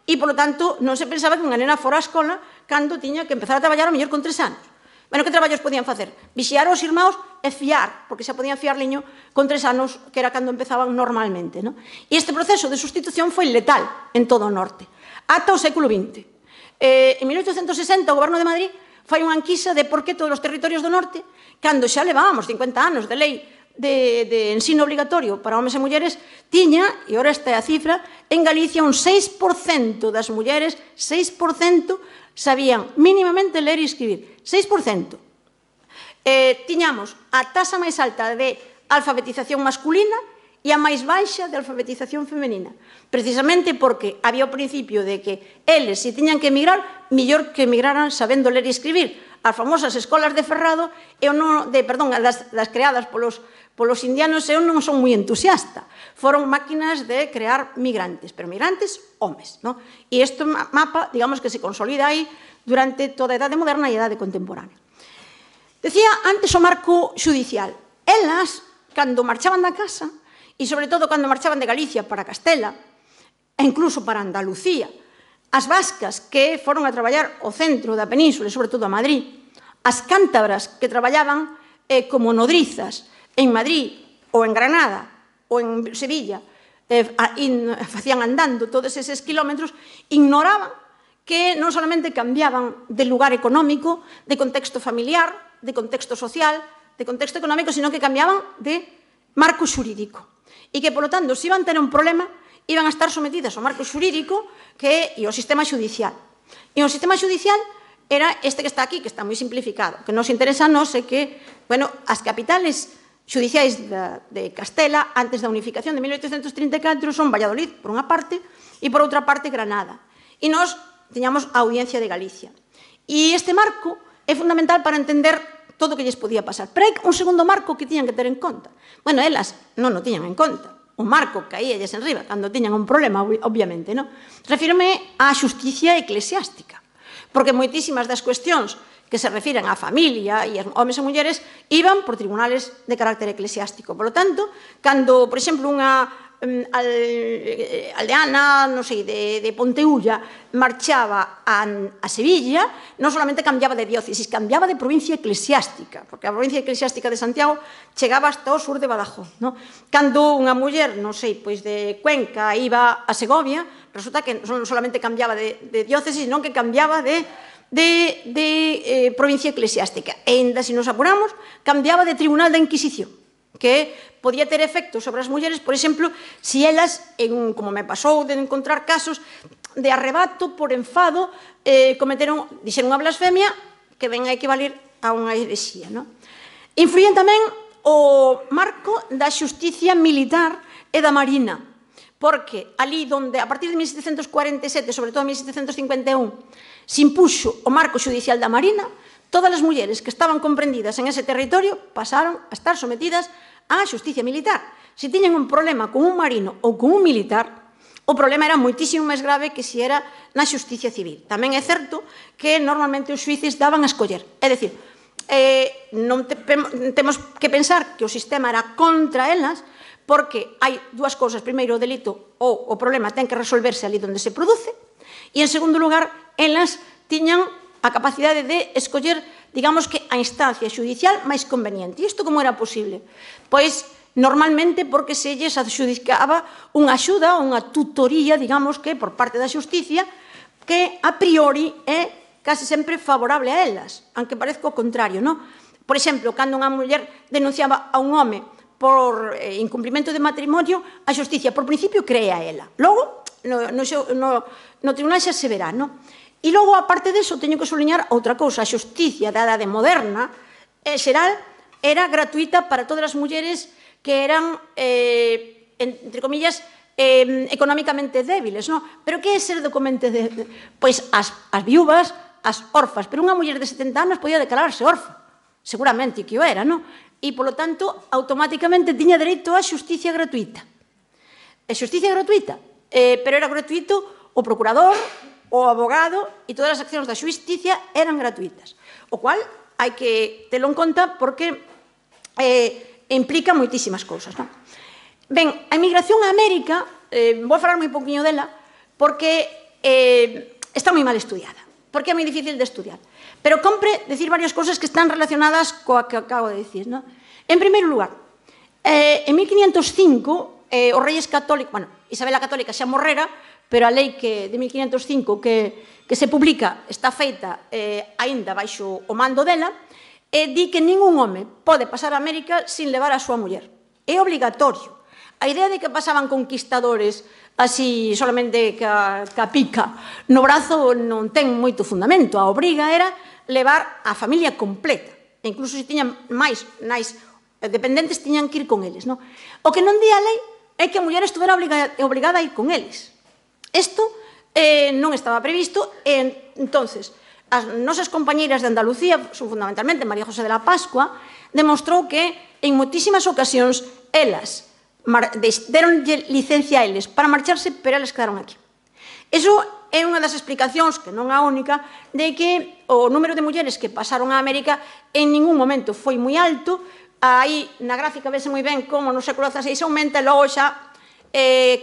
e, polo tanto, non se pensaba que unha nena fora á escola cando tiña que empezar a traballar ao mellor con 3 anos. Bueno, que traballos podían facer? Vixiar os irmãos e fiar, porque xa podían fiar liño con 3 anos, que era cando empezaban normalmente. E este proceso de sustitución foi letal en todo o norte, ata o século XX. En 1860, o Goberno de Madrid fai unha enquisa de por que todos os territorios do norte, cando xa levábamos 50 anos de lei de ensino obligatorio para homes e mulleres, tiña, e ora esta é a cifra, en Galicia un 6% das mulleres, 6% sabían mínimamente ler e escribir. 6%. Tiñamos a taxa máis alta de alfabetización masculina e a máis baixa de alfabetización femenina, precisamente porque había o principio de que eles, se tiñan que emigrar, mellor que emigraran sabendo ler e escribir. As famosas escolas de Ferrado, das creadas polos indianos, eu non son moi entusiasta. Foron máquinas de crear migrantes, pero migrantes homes. E este mapa, digamos que se consolida aí durante toda a Idade Moderna e a Idade Contemporánea. Decía antes o marco xudicial. Elas, cando marchaban da casa, e sobre todo cando marchaban de Galicia para Castela, e incluso para Andalucía, as vascas que foron a traballar ao centro da península, e sobre todo a Madrid, as cántabras que traballaban como nodrizas en Madrid ou en Granada ou en Sevilla, facían andando todos eses kilómetros, ignoraban que non solamente cambiaban de lugar económico, de contexto familiar, de contexto social, de contexto económico, sino que cambiaban de marco xurídico. E que, polo tanto, se iban a ter un problema, iban a estar sometidas ao marco xurídico e ao sistema xudicial. E o sistema xudicial era este que está aquí, que está moi simplificado. O que nos interesa a nós é que, as capitales xudiciais de Castela, antes da unificación de 1834, son Valladolid, por unha parte, e por outra parte, Granada. E nós tiñamos a Audiencia de Galicia. E este marco é fundamental para entender todo o que lles podía pasar. Pero hai un segundo marco que tiñan que ter en conta. Elas non o tiñan en conta. O marco caíalles en riba cando tiñan un problema, obviamente, non? Refírome á xusticia eclesiástica. Porque moitísimas das cuestións que se refiren á familia e aos homes e mulleres iban por tribunales de carácter eclesiástico. Por lo tanto, cando, por exemplo, unha aldeana, non sei, de Ponteulla, marchaba a Sevilla, non solamente cambiaba de diócesis, cambiaba de provincia eclesiástica, porque a provincia eclesiástica de Santiago chegaba hasta o sur de Badajoz. Cando unha muller, non sei, pois de Cuenca iba a Segovia, resulta que non solamente cambiaba de diócesis, senón que cambiaba de provincia eclesiástica. E ainda, se nos apuramos, cambiaba de tribunal da Inquisición, que podía ter efectos sobre as mulleres, por exemplo, se elas, como me pasou de encontrar casos de arrebato por enfado, dixeron unha blasfemia que ven a equivaler a unha herexía. Influían tamén o marco da xusticia militar e da marina, porque ali donde, a partir de 1747, sobre todo en 1751, se impuxo o marco xudicial da marina, todas as mulleres que estaban comprendidas en ese territorio pasaron a estar sometidas á xusticia militar. Se tiñan un problema con un marino ou con un militar, o problema era moitísimo máis grave que se era na xusticia civil. Tamén é certo que normalmente os xuíces daban a escoller. É dicir, non temos que pensar que o sistema era contra elas, porque hai dúas cousas. Primeiro, o delito ou o problema ten que resolverse ali onde se produce, e, en segundo lugar, elas tiñan a capacidade de escoller, digamos que, a instancia xudicial máis conveniente. E isto como era posible? Pois, normalmente, porque se lles adxudicaba unha axuda, unha tutoría, digamos que, por parte da xusticia, que a priori é case sempre favorable a elas, aunque parezca o contrario, non? Por exemplo, cando unha muller denunciaba a un home por incumprimento de matrimonio, a xusticia, por principio, cree a ela. Logo, no tribunal xa se verá, non? E logo, aparte disso, teño que subliñar outra cousa. A xusticia da edade moderna, en xeral, era gratuita para todas as mulleres que eran, entre comillas, económicamente débiles, non? Pero que é ser documente débil? Pois as viúvas, as orfas. Pero unha muller de 70 anos podía declararse orfa. Seguramente que o era, non? E, polo tanto, automáticamente tiña dereito á xusticia gratuita. A xusticia gratuita, pero era gratuito o procurador, o abogado, e todas as accións da xusticia eran gratuitas. O cual hai que telo en conta porque implica moitísimas cousas. Ben, a emigración a América, vou falar moi pouquinho dela, porque está moi mal estudiada, porque é moi difícil de estudiar. Pero compre decir varias cousas que están relacionadas coa que acabo de dicir. En primeiro lugar, en 1505, os reyes católicos, Isabel a Católica xa morrera, pero a lei de 1505 que se publica está feita aínda baixo o mando dela, e di que ningún home pode pasar a América sin levar a súa muller. É obligatorio. A idea de que pasaban conquistadores así solamente ca pica no brazo non ten moito fundamento. A obriga era levar a familia completa. E incluso se tiñan máis dependentes, tiñan que ir con eles. O que non di a lei é que a muller estuvera obligada a ir con eles. Isto non estaba previsto, e entonces as nosas compañeiras de Andalucía, fundamentalmente María José de la Pascua, demostrou que en moitísimas ocasións elas deron licencia a eles para marcharse, pero elas quedaron aquí. Iso é unha das explicacións, que non a única, de que o número de mulleres que pasaron a América en ningún momento foi moi alto. Aí na gráfica vese moi ben como no século XVI aumenta e logo xa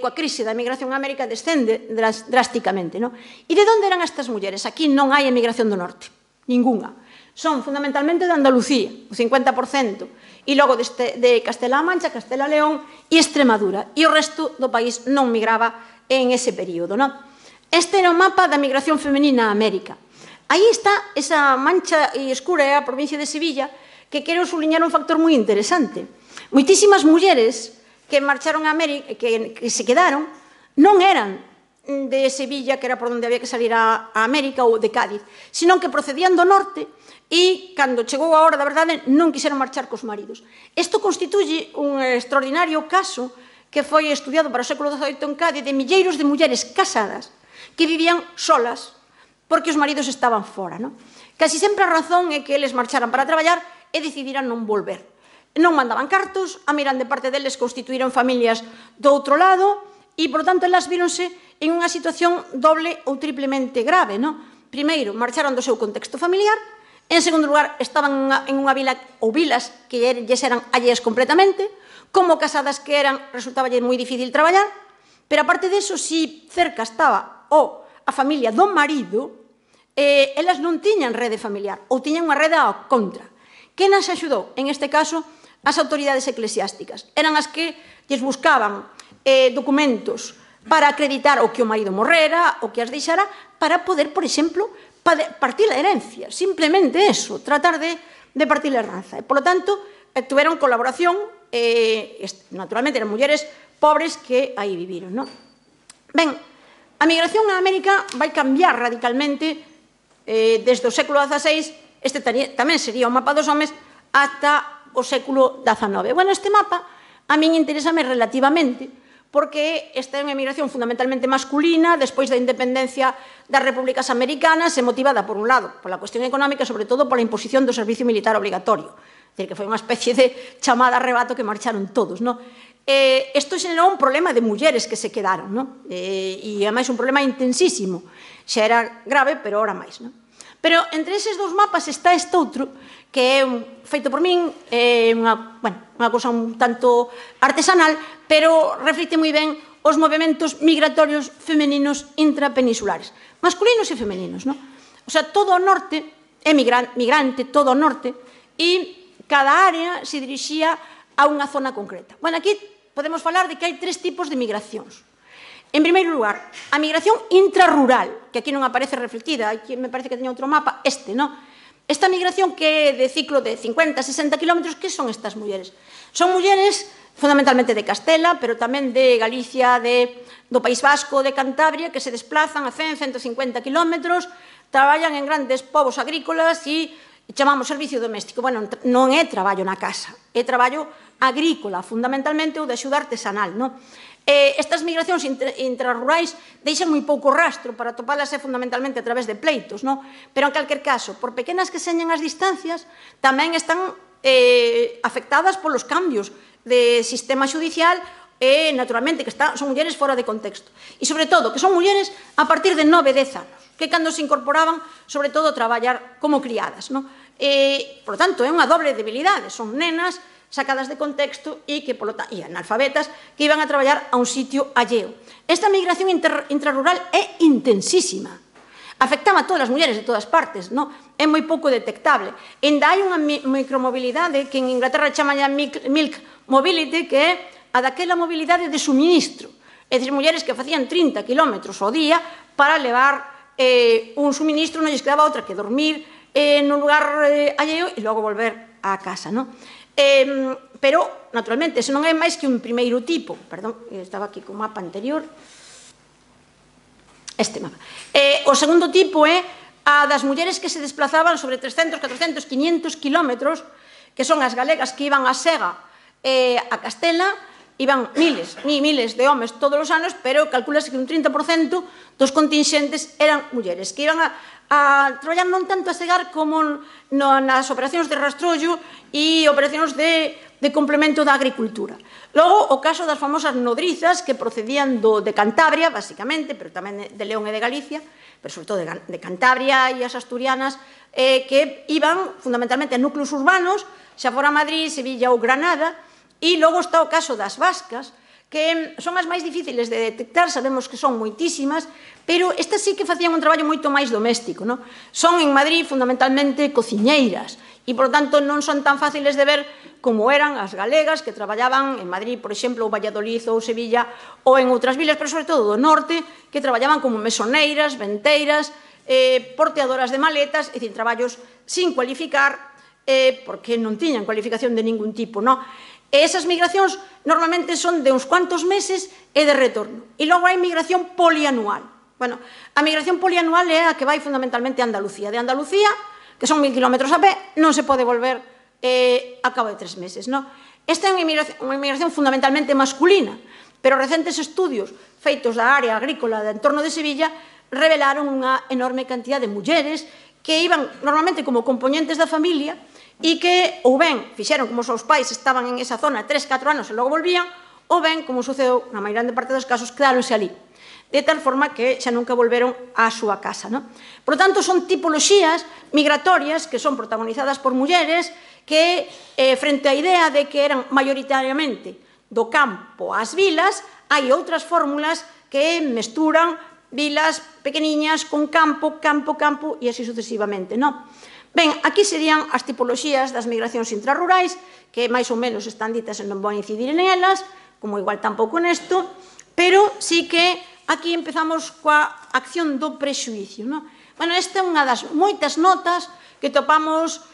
coa crise da emigración a América descende drásticamente. E de onde eran estas mulleres? Aquí non hai emigración do norte, ninguna. Son fundamentalmente de Andalucía, o 50%, e logo de Castela-A Mancha, Castela-León e Extremadura. E o resto do país non migraba en ese período. Este era o mapa da migración femenina a América. Aí está esa mancha escura, é a provincia de Sevilla, que quero subliñar un factor moi interesante. Moitísimas mulleres que marcharon a América, que se quedaron, non eran de Sevilla, que era por onde había que salir a América, ou de Cádiz, sino que procedían do norte e, cando chegou a hora da verdade, non quixeron marchar cos maridos. Isto constituye un extraordinario caso que foi estudiado para o século XVIII en Cádiz de milleiros de mulleres casadas que vivían solas porque os maridos estaban fora. Casi sempre a razón é que eles marcharan para traballar e decidiran non volver. Non mandaban cartos, a mirande parte deles constituíron familias do outro lado e, por tanto, elas víronse en unha situación doble ou triplemente grave. Primeiro, marcharon do seu contexto familiar. En segundo lugar, estaban en unha vila ou vilas que lles eran alleas completamente. Como casadas que eran, resultaba moi difícil traballar. Pero, aparte disso, si cerca estaba a familia do marido, elas non tiñan rede familiar ou tiñan unha rede ao contra. Quen as axudou? En este caso, as autoridades eclesiásticas. Eran as que lles buscaban documentos para acreditar o que o marido morrera, o que as deixara, para poder, por exemplo, partir a herencia. Simplemente eso, tratar de partir a heranza. Por lo tanto, tuveron colaboración, naturalmente eran mulleres pobres que aí viviron. Ben, a migración a América vai cambiar radicalmente desde o século XVI, este tamén sería o mapa dos homes, ata o século XIX. Bueno, este mapa a min interésame relativamente, porque esta é unha emigración fundamentalmente masculina, despois da independencia das repúblicas americanas, e motivada, por un lado, pola cuestión económica, e, sobre todo, pola imposición do servicio militar obrigatorio. É dicir, que foi unha especie de chamada a rebato que marcharon todos. Isto xenerou un problema de mulleres que se quedaron, e, ademais, un problema intensísimo. Xa era grave, pero ora máis. Pero entre eses dous mapas está este outro, que é feito por min, é unha cousa un tanto artesanal, pero reflicte moi ben os movementos migratorios femeninos intrapeninsulares, masculinos e femeninos. O sea, todo o norte é migrante, todo o norte, e cada área se dirixía a unha zona concreta. Bueno, aquí podemos falar de que hai 3 tipos de migracións. En primeiro lugar, a migración intrarrural, que aquí non aparece reflectida, aquí me parece que teña outro mapa, esta migración que é de ciclo de 50-60 kilómetros, que son estas mulleres? Son mulleres fundamentalmente de Castela, pero tamén de Galicia, do País Vasco, de Cantabria, que se desplazan a 100-150 kilómetros, traballan en grandes povos agrícolas e chamamos servicio doméstico. Bueno, non é traballo na casa, é traballo agrícola, fundamentalmente, ou de axuda artesanal. Estas migracións intrarrurais deixan moi pouco rastro, para topalas fundamentalmente a través de pleitos, pero en calquer caso, por pequenas que señan as distancias, tamén están afectadas polos cambios de sistema judicial e, naturalmente, que son mulleres fora de contexto. E, sobre todo, que son mulleres a partir de 9-10 anos, que cando se incorporaban, sobre todo, a traballar como criadas. Por lo tanto, é unha doble debilidade. Son nenas sacadas de contexto e analfabetas que iban a traballar a un sitio alleo. Esta migración intrarrural é intensísima. Afectaba a todas as mulleres de todas partes, é moi pouco detectable. Ainda hai unha micromobilidade que en Inglaterra chaman milk mobility, que é a daquela mobilidade de suministro. É dicir, mulleres que facían 30 kilómetros ao día para levar un suministro, non lles quedaba outra que dormir nun lugar alleo e logo volver á casa. Pero, naturalmente, ese non é máis que un primeiro tipo. Perdón, estaba aquí co mapa anterior. Este mapa. O segundo tipo é a das mulleres que se desplazaban sobre 300, 400, 500 kilómetros, que son as galegas que iban a Sega a Castela, iban miles de homes todos os anos, pero calculase que un 30% dos contingentes eran mulleres, que iban a traballar non tanto a Segar como nas operacións de rastrollo e operacións de de complemento da agricultura. Logo, o caso das famosas nodrizas que procedían de Cantabria, basicamente, pero tamén de León e de Galicia, pero sobre todo de Cantabria e as asturianas, que iban fundamentalmente a núcleos urbanos, xa fora Madrid, Sevilla ou Granada, e logo está o caso das vascas, que son as máis difíciles de detectar, sabemos que son moitísimas, pero estas sí que facían un traballo moito máis doméstico. Son en Madrid fundamentalmente cociñeiras e, por tanto, non son tan fáciles de ver como eran as galegas que traballaban en Madrid, por exemplo, ou Valladolid ou Sevilla, ou en outras vilas, pero sobre todo do norte, que traballaban como mesoneiras, venteiras, porteadoras de maletas, é dicir, traballos sin cualificar, porque non tiñan cualificación de ningún tipo, non? E esas migracións normalmente son de uns cuantos meses e de retorno. E logo hai migración polianual. Bueno, a migración polianual é a que vai fundamentalmente a Andalucía. De Andalucía, que son 1000 kilómetros a pé, non se pode volver a cabo de 3 meses. Esta é unha migración fundamentalmente masculina, pero recentes estudios feitos da área agrícola do entorno de Sevilla revelaron unha enorme cantidad de mulleres que iban normalmente como componentes da familia e que ou ben fixeron como os seus pais estaban en esa zona 3-4 anos e logo volvían, ou ben, como sucedeu na máis grande parte dos casos, quedáronse ali, de tal forma que xa nunca volveron á súa casa. Por tanto, son tipoloxías migratorias que son protagonizadas por mulleres que, frente á idea de que eran maioritariamente do campo ás vilas, hai outras fórmulas que mesturan vilas pequeniñas con campo, campo, campo e así sucesivamente. Ben, aquí serían as tipoloxías das migracións intrarrurais, que máis ou menos están ditas e non vou incidir en elas, como igual tampouco nesto, pero sí que aquí empezamos coa acción do prexuicio. Bueno, esta é unha das moitas notas que topamos,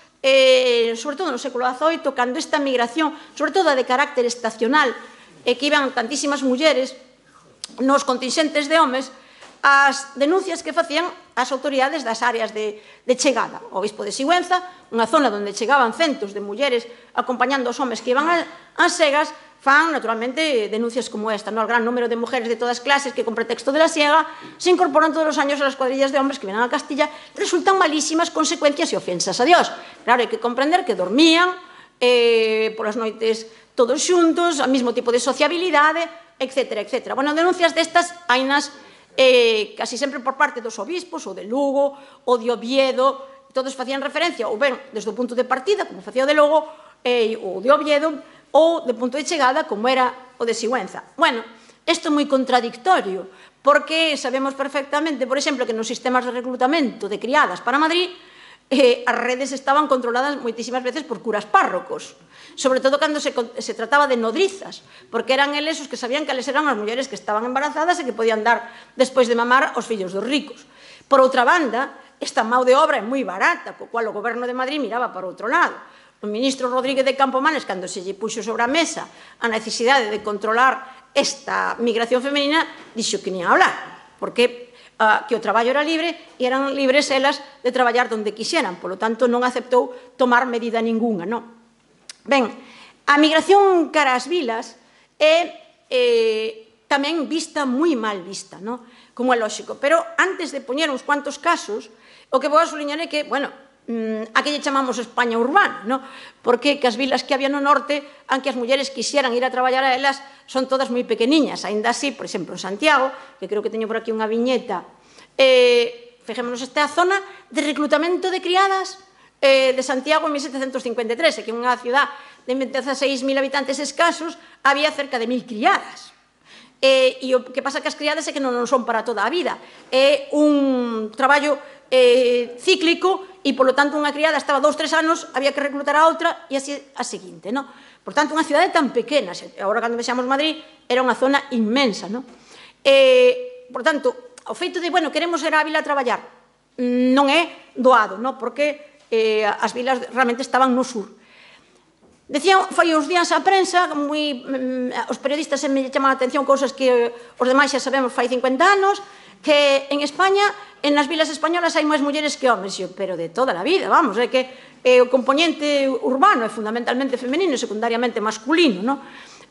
sobre todo no século XVIII, cando esta migración, sobre todo a de carácter estacional, que iban tantísimas mulleres nos contingentes de homes, as denuncias que facían as autoridades das áreas de chegada. O obispo de Sigüenza, unha zona onde chegaban centos de mulleres acompañando os homes que iban ás segas, fan naturalmente denuncias como esta, o gran número de mujeres de todas clases que con pretexto de la siega se incorporan todos os años a las cuadrillas de hombres que vienen a Castilla, resultan malísimas consecuencias e ofensas a Dios. Claro, hai que comprender que dormían polas noites todos xuntos, ao mesmo tipo de sociabilidade, etc. Bueno, denuncias destas hainas casi sempre por parte dos obispos, ou de Lugo, ou de Oviedo, todos facían referencia, ou ben, desde o punto de partida, como facía o de Lugo, ou de Oviedo, ou de punto de chegada, como era o de Sigüenza. Bueno, isto é moi contradictorio, porque sabemos perfectamente, por exemplo, que nos sistemas de reclutamento de criadas para Madrid, as redes estaban controladas moitísimas veces por curas párrocos, sobre todo cando se trataba de nodrizas, porque eran eles os que sabían cales eran as mulleres que estaban embarazadas e que podían dar despois de mamar aos fillos dos ricos. Por outra banda, esta mão de obra é moi barata, co cual o goberno de Madrid miraba para outro lado. O ministro Rodríguez de Campomanes, cando se lle puxo sobre a mesa a necesidade de controlar esta migración femenina, dixo que nin a hablar, porque que o traballo era libre e eran libres elas de traballar donde quixeran, polo tanto non aceptou tomar medida ninguna. Ben, a migración cara ás vilas é tamén vista moi mal vista, como é lóxico, pero antes de poñer uns cuantos casos, o que vou a suliñar é que, bueno, aquí lle chamamos España urbana, porque que as vilas que había no norte, aunque as mulleres quixeran ir a traballar a elas, son todas moi pequeniñas, aínda así, por exemplo, en Santiago, que creo que teño por aquí unha viñeta, fijémonos, esta zona de reclutamento de criadas de Santiago en 1753, que é unha ciudad de 16.000 habitantes escasos, había cerca de 1000 criadas. E o que pasa que as criadas é que non son para toda a vida, é un traballo cíclico e, polo tanto, unha criada estaba 2-3 anos, había que reclutar a outra e así a seguinte. Por tanto, unha cidade tan pequena, agora cando vexamos Madrid, era unha zona inmensa. Por tanto, o feito de, bueno, queremos ir á vila a traballar, non é doado, porque as vilas realmente estaban no sur. Decían, fai uns días a prensa, os periodistas se me chaman a atención cousas que os demais xa sabemos fai 50 anos, que en España, en as vilas españolas hai máis mulleres que homes, pero de toda a vida, vamos, é que o componente urbano é fundamentalmente femenino e secundariamente masculino,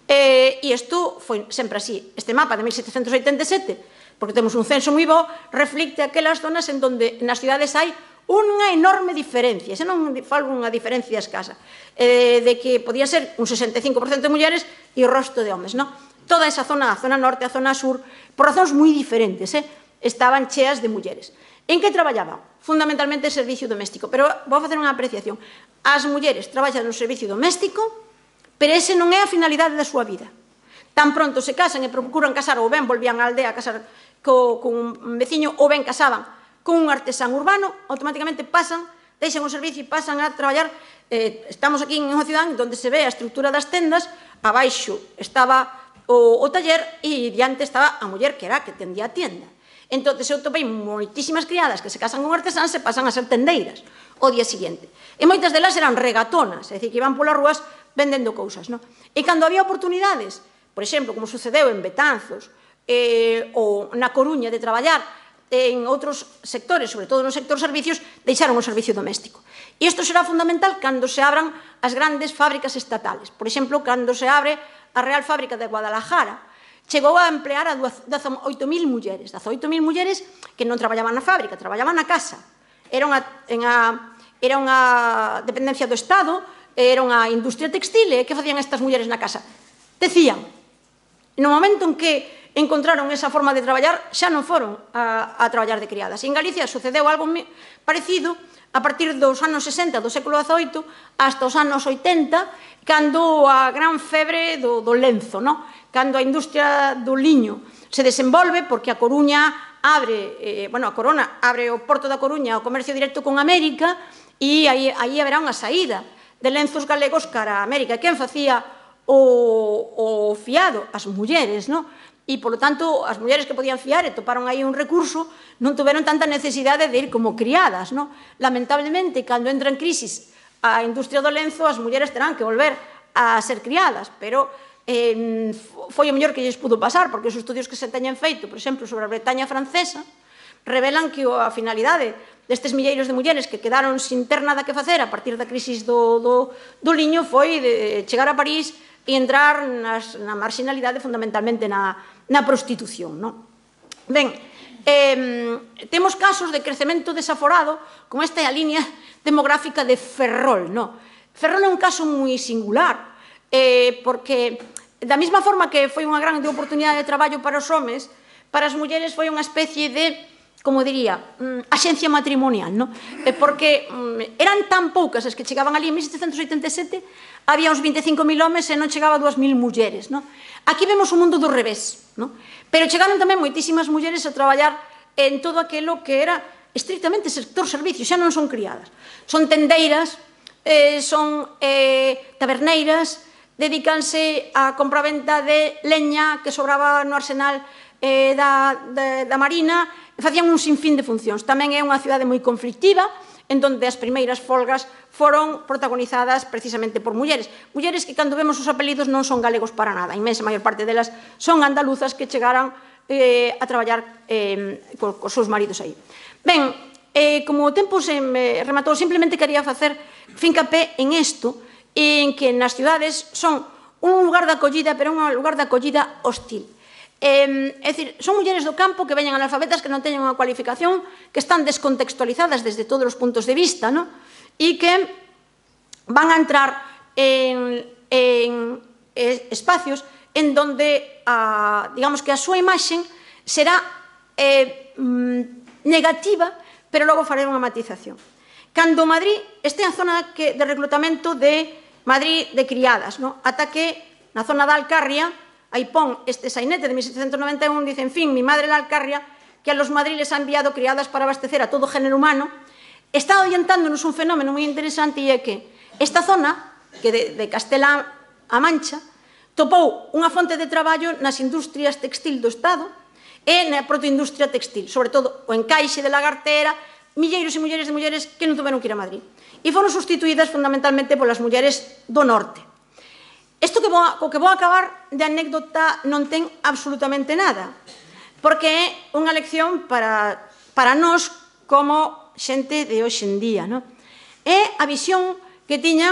e isto foi sempre así. Este mapa de 1787, porque temos un censo moi bo, reflicte aquelas zonas en donde nas cidades hai unha enorme diferencia, xa non falo unha diferencia escasa, de que podía ser un 65% de mulleres e o resto de homes, non? Toda esa zona, a zona norte, a zona sur, por razóns moi diferentes, estaban cheas de mulleres. En que traballaban? Fundamentalmente servicio doméstico, pero vou facer unha apreciación. As mulleres traballan no servicio doméstico, pero ese non é a finalidade da súa vida. Tan pronto se casan e procuran casar, ou ben volvían á aldea a casar con un veciño, ou ben casaban con un artesán urbano, automáticamente pasan, deixan o servicio e pasan a traballar. Estamos aquí en unha cidade onde se ve a estrutura das tendas, abaixo estaba o taller e diante estaba a muller que era a que tendía a tienda. Entón, eu topei moitísimas criadas que se casan con artesán se pasan a ser tendeiras o día seguinte. E moitas delas eran regatonas, é dicir, que iban polas rúas vendendo cousas, non? E cando había oportunidades, por exemplo, como sucedeu en Betanzos ou na Coruña de traballar en outros sectores, sobre todo no sector servicios, deixaron o servicio doméstico. E isto será fundamental cando se abran as grandes fábricas estatales. Por exemplo, cando se abre a Real Fábrica de Guadalajara, chegou a emplear a 18.000 mulleres. 18.000 mulleres que non traballaban na fábrica, traballaban na casa. Era unha dependencia do Estado, era unha industria textil, e que facían estas mulleres na casa? Tecían. No momento en que encontraron esa forma de traballar, xa non foron a traballar de criadas. En Galicia sucedeu algo parecido a partir dos anos 60 do século XVIII hasta os anos 80, cando a gran febre do lenzo, cando a industria do liño se desenvolve, porque a Coruña abre, a Corona abre o porto da Coruña ao comercio directo con América, e aí haberá unha saída de lenzos galegos cara a América. Quen facía o fiado? As mulleres, non? E, polo tanto, as mulleres que podían fiar e toparon aí un recurso non tuveron tanta necesidade de ir como criadas, non? Lamentablemente, cando entra en crisis a industria do lenzo, as mulleres terán que volver a ser criadas, pero foi o mellor que lles pudo pasar, porque os estudios que se teñen feito, por exemplo, sobre a Bretaña francesa, revelan que a finalidade destes milleiros de mulleres que quedaron sin ter nada que facer a partir da crisis do liño foi de chegar a París e entrar na marginalidade, fundamentalmente na prostitución. Ben, temos casos de crecemento desaforado, como esta é a línea demográfica de Ferrol. Ferrol é un caso moi singular, porque da mesma forma que foi unha grande oportunidade de traballo para os homes, para as mulleres foi unha especie de, como diría, axencia matrimonial, porque eran tan poucas as que chegaban ali en 1787, había uns 25.000 homes e non chegaba a 2.000 mulleres. Aquí vemos o mundo do revés, pero chegaron tamén moitísimas mulleres a traballar en todo aquilo que era estrictamente sector servicio, xa non son criadas, son tendeiras, son taberneiras, dedícanse á compraventa de leña que sobraba no arsenal da Marina, facían un sinfín de funcións. Tamén é unha cidade moi conflictiva, en donde as primeiras folgas foron protagonizadas precisamente por mulleres. Mulleres que, cando vemos os apelidos, non son galegos para nada. A inmensa maior parte delas son andaluzas que chegaran a traballar cos seus maridos aí. Ben, como o tempo se me rematou, simplemente quería facer fincapé en isto, en que nas cidades son un lugar de acollida, pero un lugar de acollida hostil. É dicir, son mulleres do campo que veñen analfabetas, que non teñen unha cualificación, que están descontextualizadas desde todos os puntos de vista, e que van a entrar en espacios en donde, digamos que a súa imaxen será negativa, pero logo faré unha matización. Cando Madrid este en zona de reclutamento de Madrid de criadas, ata que na zona da Alcarria, aí pon este sainete de 1791, dice, en fin, mi madre la Alcarria, que a los Madrid les ha enviado criadas para abastecer a todo género humano, está orientándonos un fenómeno moi interesante, e é que esta zona, que de Castela-A Mancha, topou unha fonte de traballo nas industrias textil do Estado e na protoindustria textil, sobre todo o encaixe de lagartera, milleiros e mulleres de mulleres que non tuveron que ir a Madrid. E foron sustituídas fundamentalmente polas mulleres do norte. Isto co que vou acabar de anécdota non ten absolutamente nada, porque é unha lección para nós como xente de hoxe en día. É a visión que tiñan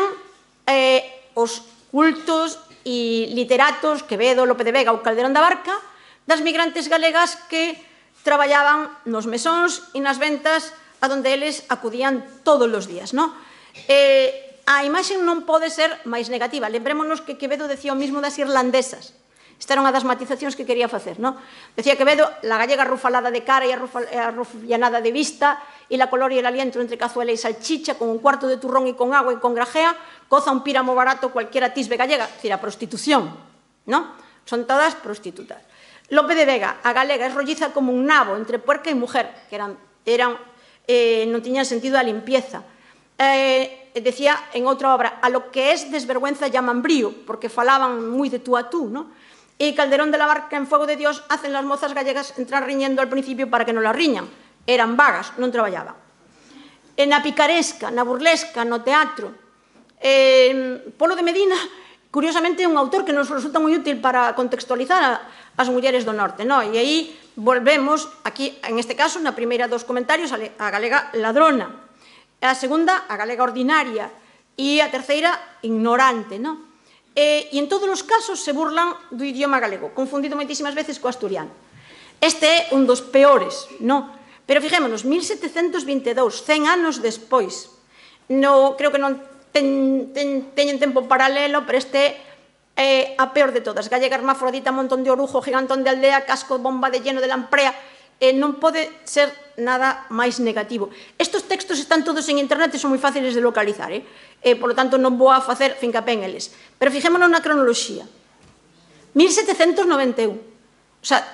os cultos e literatos Quevedo, Lope de Vega ou Calderón da Barca das migrantes galegas que traballaban nos mesóns e nas ventas a donde eles acudían todos os días, non? A imaxe non pode ser máis negativa. Lembrémonos que Quevedo decía o mismo das irlandesas. Esta era unha das matizacións que quería facer, non? Decía Quevedo, la gallega arrufalada de cara e arrufallanada de vista, e la color e el aliento entre cazuela e salchicha, con un cuarto de turrón e con agua e con grajea, goza un píramo barato cualquiera tisbe gallega. É dicir, a prostitución, non? Son todas prostitutas. Lope de Vega, a galega é rolliza como un nabo entre puerca e mujer, que non tiñan sentido a limpieza. Decía en outra obra, a lo que es desvergüenza llaman brío, porque falaban moi de tú a tú, ¿no? E Calderón de la Barca en Fuego de Dios hacen las mozas gallegas entrar riñendo al principio para que non las riñan. Eran vagas, non traballaban. Na picaresca, na burlesca, no teatro. Polo de Medina, curiosamente, é un autor que nos resulta moi útil para contextualizar as mulleres do norte, ¿no? E aí volvemos, aquí, en este caso, na primeira dos comentarios, a galega ladrona. A segunda, a galega ordinaria, e a terceira, ignorante, non? E en todos os casos se burlan do idioma galego, confundido moitísimas veces co asturiano. Este é un dos peores, non? Pero fijémonos, 1722, 100 anos despois, creo que non teñen tempo paralelo, pero este é a peor de todas. Gallega hermafrodita, montón de orujo, gigantón de aldea, casco bomba de lleno de lamprea. Non pode ser nada máis negativo. Estes textos están todos en internet e son moi fáciles de localizar, por lo tanto non vou a facer fincapé en eles. Pero fijémonos na cronoloxía. 1791, o sea,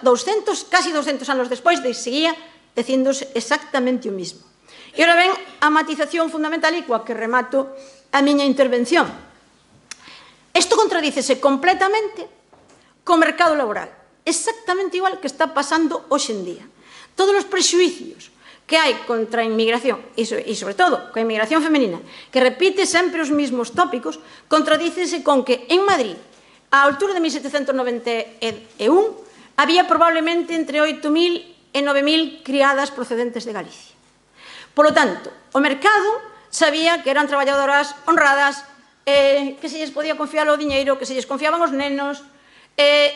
casi 200 anos despois, seguía dicíndose exactamente o mismo. E ora ven a matización fundamental e coa que remato a miña intervención. Isto contradícese completamente co mercado laboral, exactamente igual que está pasando hoxe en día. Todos os prexuicios que hai contra a inmigración, e sobre todo coa inmigración femenina, que repite sempre os mesmos tópicos, contradícese con que en Madrid, á altura de 1791, había probablemente entre 8.000 e 9.000 criadas procedentes de Galicia. Por lo tanto, o mercado sabía que eran traballadoras honradas, que se lles podía confiar o diñeiro, que se lles confiaban os nenos, e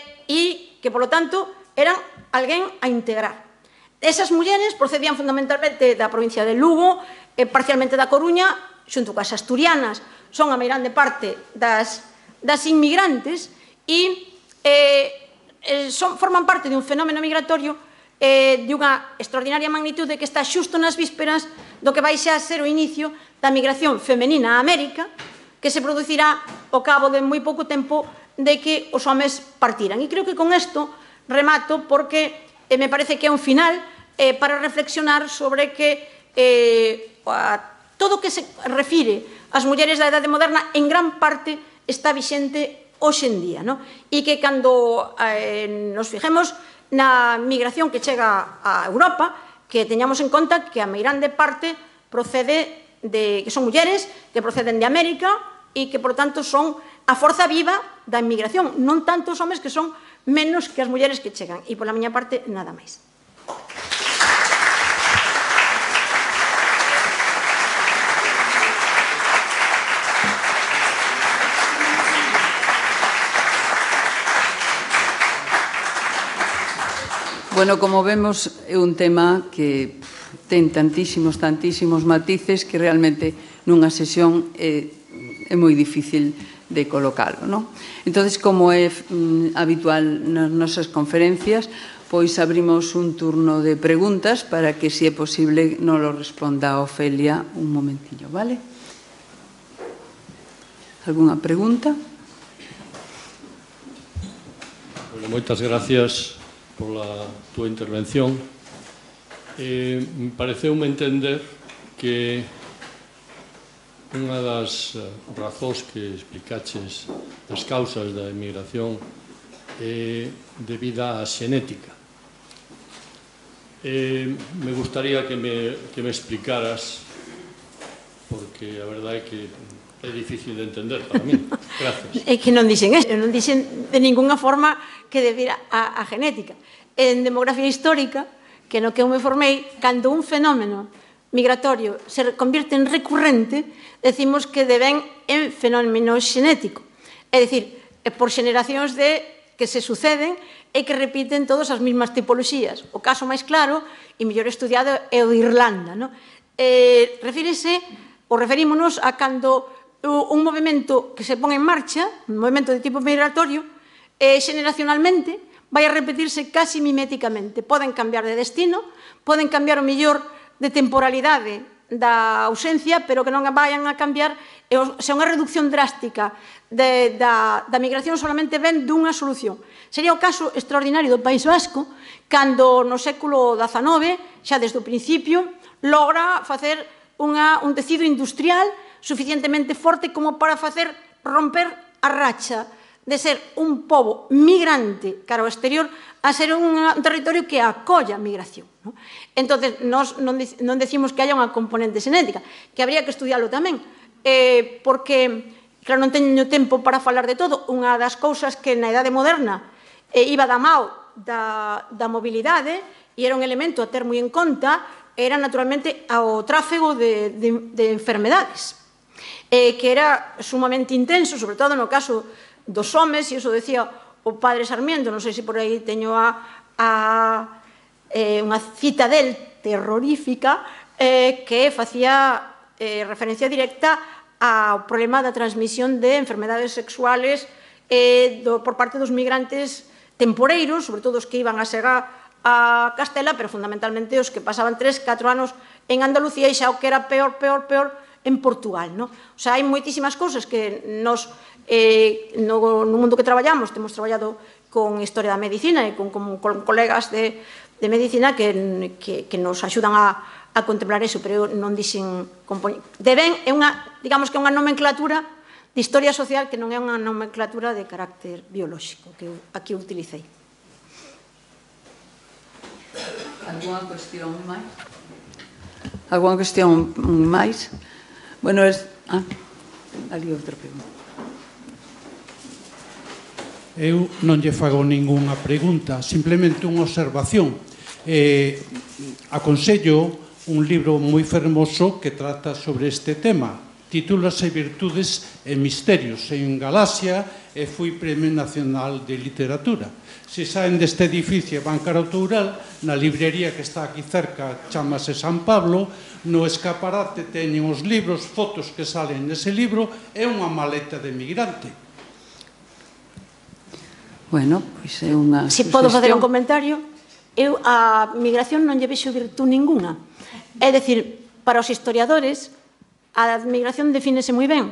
que, por lo tanto, eran alguén a integrar. Esas mulleres procedían fundamentalmente da provincia de Lugo, parcialmente da Coruña, xunto coas asturianas, son a meirande parte das inmigrantes e forman parte de un fenómeno migratorio de unha extraordinaria magnitude que está xusto nas vísperas do que vai xa ser o inicio da migración femenina a América, que se producirá ao cabo de moi pouco tempo de que os homes partiran. E creo que con isto remato porque me parece que é un final para reflexionar sobre que todo o que se refire ás mulleres da Edade Moderna en gran parte está vixente hoxe en día, e que cando nos fijemos na migración que chega a Europa, que teñamos en conta que a meirande parte que son mulleres que proceden de América e que, por tanto, son a forza viva da inmigración, non tanto os homes que son menos que as mulleres que chegan. E, pola miña parte, nada máis. Bueno, como vemos, é un tema que ten tantísimos matices que realmente nunha sesión é moi difícil de colocalo, non? Entonces, como é habitual nas nosas conferencias, pois abrimos un turno de preguntas para que, se é posible, nos lo responda a Ofelia un momentillo, vale? Algúna pregunta? Bueno, moitas gracias pola túa intervención. Pareceume entender que unha das razóns que explicaches das causas da emigración é debida á xenética. Me gustaría que me explicaras, porque a verdade é que é difícil de entender para mí. Gracias. É que non dixen eso, non dixen de ninguna forma que debira a genética. En demografía histórica, que no que eu me formei, cando un fenómeno migratorio se convierte en recurrente, decimos que deben en fenómeno xenético. É dicir, por xeneracións que se suceden e que repiten todas as mesmas tipoloxías. O caso máis claro e mellor estudiado é o de Irlanda, non? referímonos a cando un movimento que se pon en marcha, un movimento de tipo migratorio, xeneracionalmente, vai a repetirse casi miméticamente. Poden cambiar de destino, poden cambiar o mellor de temporalidade da ausencia, pero que non vayan a cambiar, se unha reducción drástica da migración solamente ven dunha solución. Sería o caso extraordinario do País Vasco, cando no século XIX, xa desde o principio, logra facer un tecido industrial suficientemente forte como para facer romper a racha de ser un pobo migrante cara ao exterior a ser un territorio que acolla a migración. Entón, non decimos que haya unha componente xenética, que habría que estudiarlo tamén, porque, claro, non teño tempo para falar de todo. Unha das cousas que na Idade Moderna iba da mao da mobilidade e era un elemento a ter moi en conta, era naturalmente o tráfego de enfermedades, que era sumamente intenso, sobre todo no caso dos homes, e iso decía o padre Sarmiento, non sei se por aí teño unha cita del terrorífica, que facía referencia directa ao problema da transmisión de enfermedades sexuales por parte dos migrantes temporeiros, sobre todo os que iban a segar a Castela, pero fundamentalmente os que pasaban 3-4 anos en Andalucía e xa o que era peor en Portugal. O sea, hai moitísimas cousas que nos, no mundo que traballamos, temos traballado con historia da medicina e con colegas de medicina que nos axudan a contemplar eso, pero eu non dixen... Deben, digamos que é unha nomenclatura de historia social que non é unha nomenclatura de carácter biolóxico, que aquí utilicei. Alguna cuestión máis? Alguna cuestión máis? Bueno, ali outra pregunta. Eu non lle fago ningunha pregunta, simplemente unha observación. Aconsello un libro moi fermoso que trata sobre este tema. Titúlase Virtudes e Misterios en Galaxia e foi Premio Nacional de Literatura. Se saen deste edificio e van cara ao Toural, na librería que está aquí cerca, chamase San Pablo, no escaparate teñen os libros, fotos que salen nese libro, é unha maleta de migrante. Bueno, pois é unha... Se podo facer un comentario, eu a migración non lle vexo virtud ninguna. É dicir, para os historiadores, a migración defínese moi ben.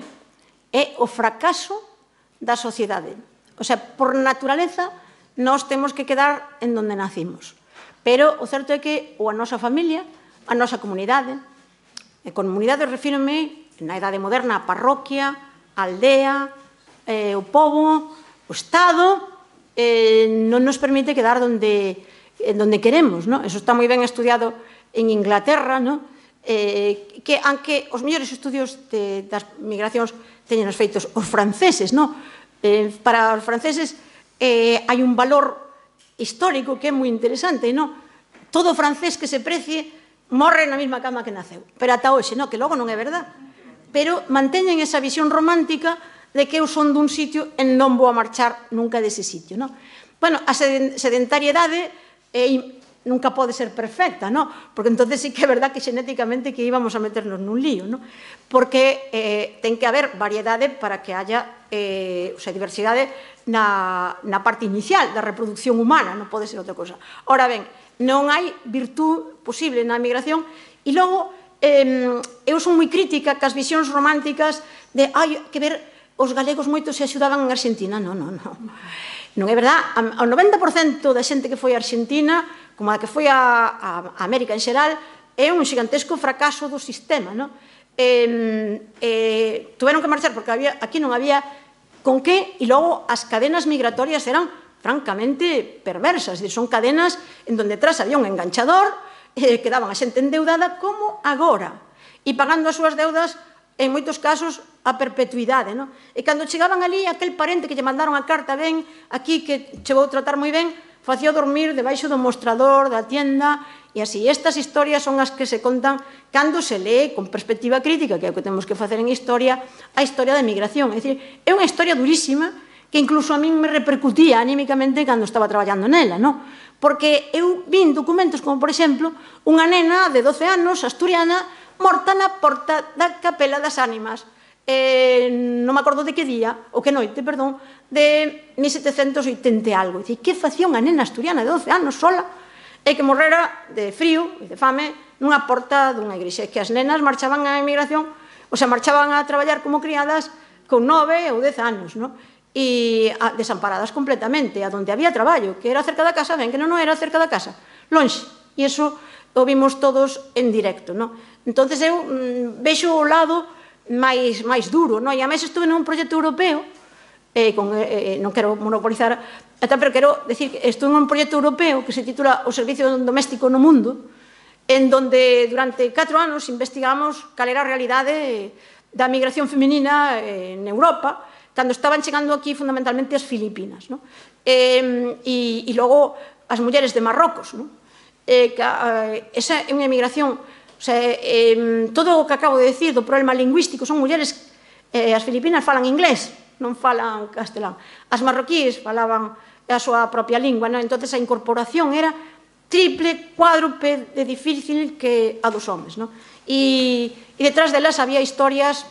É o fracaso da sociedade. O sea, por naturaleza, nós temos que quedar en donde nacimos. Pero o certo é que a nosa familia, a nosa comunidade, e comunidade refírome na Idade Moderna a parroquia, a aldea, o pobo, o Estado, non nos permite quedar donde queremos. Eso está moi ben estudiado en Inglaterra, que aunque os mellores estudios das migracións teñen os feitos os franceses, para os franceses hai un valor histórico que é moi interesante, todo francés que se precie morre na mesma cama que naceu, pero ata hoxe, que logo non é verdad, pero manteñen esa visión romántica de que eu son dun sitio e non vou a marchar nunca dese sitio. Bueno, a sedentariedade nunca pode ser perfecta, porque entonces sí que é verdad que xenéticamente que íbamos a meternos nun lío, porque ten que haber variedade para que haya diversidade na parte inicial da reproducción humana, non pode ser outra cosa. Ora ben, non hai virtud posible na migración e logo eu son moi crítica cas visións románticas de hai que ver os galegos moitos se axudaban en Argentina. Non é verdad. O 90% da xente que foi a Argentina, como a que foi a América en xeral, é un xigantesco fracaso do sistema. Tuveron que marchar porque aquí non había con que, e logo as cadenas migratorias eran francamente perversas. Son cadenas en donde atrás había un enganchador, quedaban a xente endeudada como agora, e pagando as súas deudas en moitos casos a perpetuidade. E cando chegaban ali, aquel parente que lle mandaron a carta, ven aquí que che vou tratar moi ben, facía dormir debaixo do mostrador da tienda, e así. Estas historias son as que se contan cando se lee con perspectiva crítica, que é o que temos que facer en historia, a historia da migración. É dicir, é unha historia durísima que incluso a min me repercutía anímicamente cando estaba traballando nela, porque eu vin documentos como, por exemplo, unha nena de 12 anos, asturiana, morta na porta da Capela das Ánimas, non me acordo de que día, ou que noite, perdón, de 1780 e algo. Dicir, que facía unha nena asturiana de 12 anos sola e que morrera de frío e de fame nunha porta dunha igrexa, que as nenas marchaban á emigración, o sea, marchaban a traballar como criadas con 9 ou 10 anos, non? E desamparadas completamente, a donde había traballo, que era cerca da casa, ben que non era cerca da casa, lonxe, e iso o vimos todos en directo, non? Entonces eu vexo o lado máis duro, non? E a máis estuve nun proxecto europeo, non quero monopolizar, pero quero decir que estuve nun proxecto europeo que se titula O Servicio Doméstico no Mundo, en donde durante 4 anos investigamos cal era a realidade da migración feminina en Europa, cando estaban chegando aquí fundamentalmente as Filipinas, non? E logo as mulleres de Marrocos, non? Esa é unha emigración. O sea, todo o que acabo de decir do problema lingüístico son mulleres, as filipinas falan inglés, non falan castelán. As marroquíes falaban a súa propia lingua, non? Entón, a incorporación era triple, cuádruple de difícil que a dos homes, non? E detrás delas había historias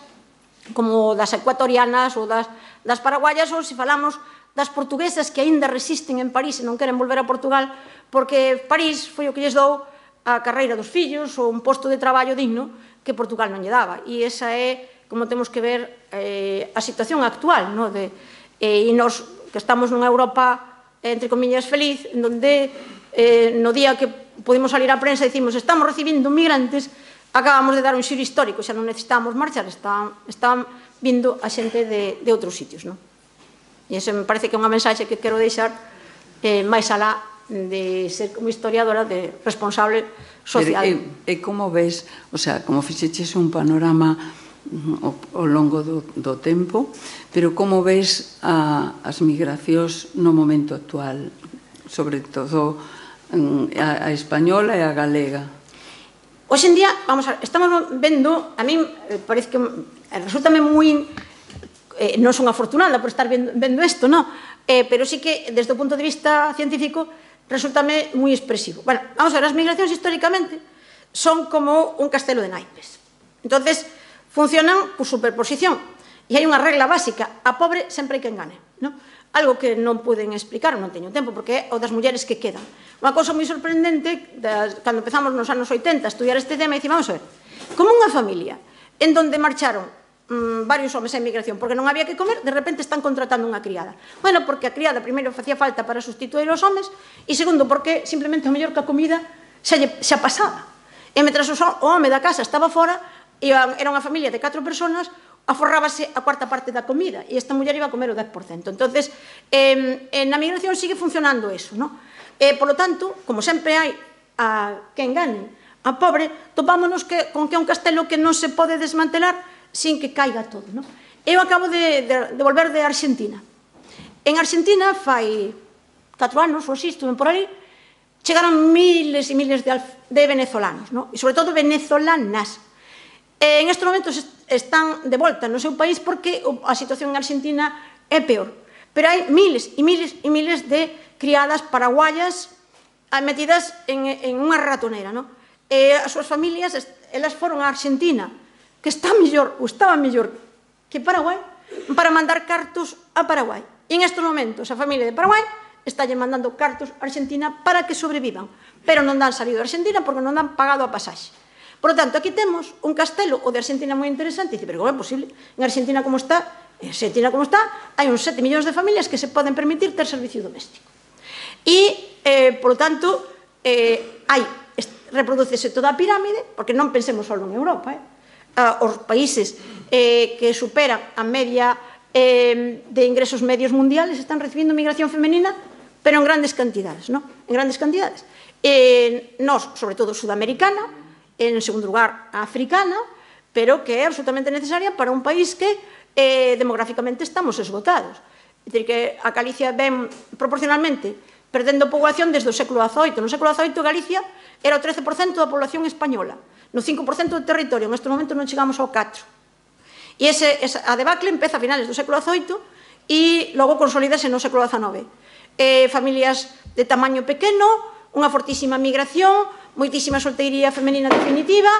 como das ecuatorianas ou das paraguayas, ou se falamos das portuguesas que aínda resisten en París e non queren volver a Portugal, porque París foi o que lles dou a carreira dos fillos ou un posto de traballo digno que Portugal non lle daba. E esa é como temos que ver a situación actual, e nos que estamos nunha Europa, entre comillas, feliz, en donde no día que podemos salir á prensa dicimos estamos recibindo migrantes, acabamos de dar un xiro histórico, xa non necesitamos marchar, están vindo a xente de outros sitios. E ese me parece que é unha mensaxe que quero deixar máis alá de ser como historiadora, de responsable social. E como ves, o sea, como fixeches un panorama ao longo do tempo, pero como ves as migracións no momento actual, sobre todo a española e a galega? Hoxe en día, vamos a ver, estamos vendo, a mí parece que resultame moi, non son afortunada por estar vendo isto, non? Pero sí que, desde o punto de vista científico, resultame moi expresivo. Bueno, vamos a ver, as migracións históricamente son como un castelo de naipes. Entonces, funcionan por superposición. E hai unha regla básica, a pobre sempre hai que engane, non? Algo que non poden explicar, non teño tempo, porque é o das mulleres que quedan. Unha cousa moi sorprendente, cando empezamos nos anos 80 a estudiar este tema, dicimos, vamos a ver, como unha familia en donde marcharon varios homes en migración porque non había que comer, de repente están contratando unha criada. Bueno, porque a criada primeiro facía falta para sustituir os homes e segundo, porque simplemente o mellor que a comida xa pasaba. E mentras o home da casa estaba fora, era unha familia de 4 personas, aforrábase a cuarta parte da comida e esta muller iba a comer o 10%. Entonces, na migración sigue funcionando eso, non? Por lo tanto, como sempre hai a que engane a pobre, topámonos con que é un castelo que non se pode desmantelar sin que caiga todo, non? Eu acabo de volver de Argentina. En Argentina, fai 4 anos, ou así, estuve por ali, chegaron miles e miles de venezolanos, non? E sobre todo venezolanas. En estes momentos están de volta no seu país porque a situación en Argentina é peor. Pero hai miles e miles e miles de criadas paraguayas metidas en unha ratonera, non? E as súas familias, elas foron a Argentina, que estaba mellor que Paraguai, para mandar cartos a Paraguai. E en estes momentos a familia de Paraguai está lle mandando cartos a Argentina para que sobrevivan, pero non dan salido a Argentina porque non dan pagado a pasaxe. Por lo tanto, aquí temos un castelo, o de Argentina moi interesante, e dice, pero como é posible? En Argentina como está, hai uns 7 millóns de familias que se poden permitir ter servicio doméstico. E, por lo tanto, reprodúcese toda a pirámide, porque non pensemos só en Europa, os países que superan a media de ingresos medios mundiales están recibindo migración femenina, pero en grandes cantidades, non? En grandes cantidades. Nós, sobre todo, sudamericana, en segundo lugar, africana, pero que é absolutamente necesaria para un país que demográficamente estamos esgotados. É dicir, que a Galicia ven proporcionalmente perdendo poboación desde o século XVIII. No século XVIII, Galicia era o 13% da población española. No 5% do territorio, en este momento non chegamos ao 4%. E a debacle empeza a finales do século XVIII e logo consolídase no século XIX. Familias de tamaño pequeno, unha fortísima migración, moitísima solteiría femenina definitiva,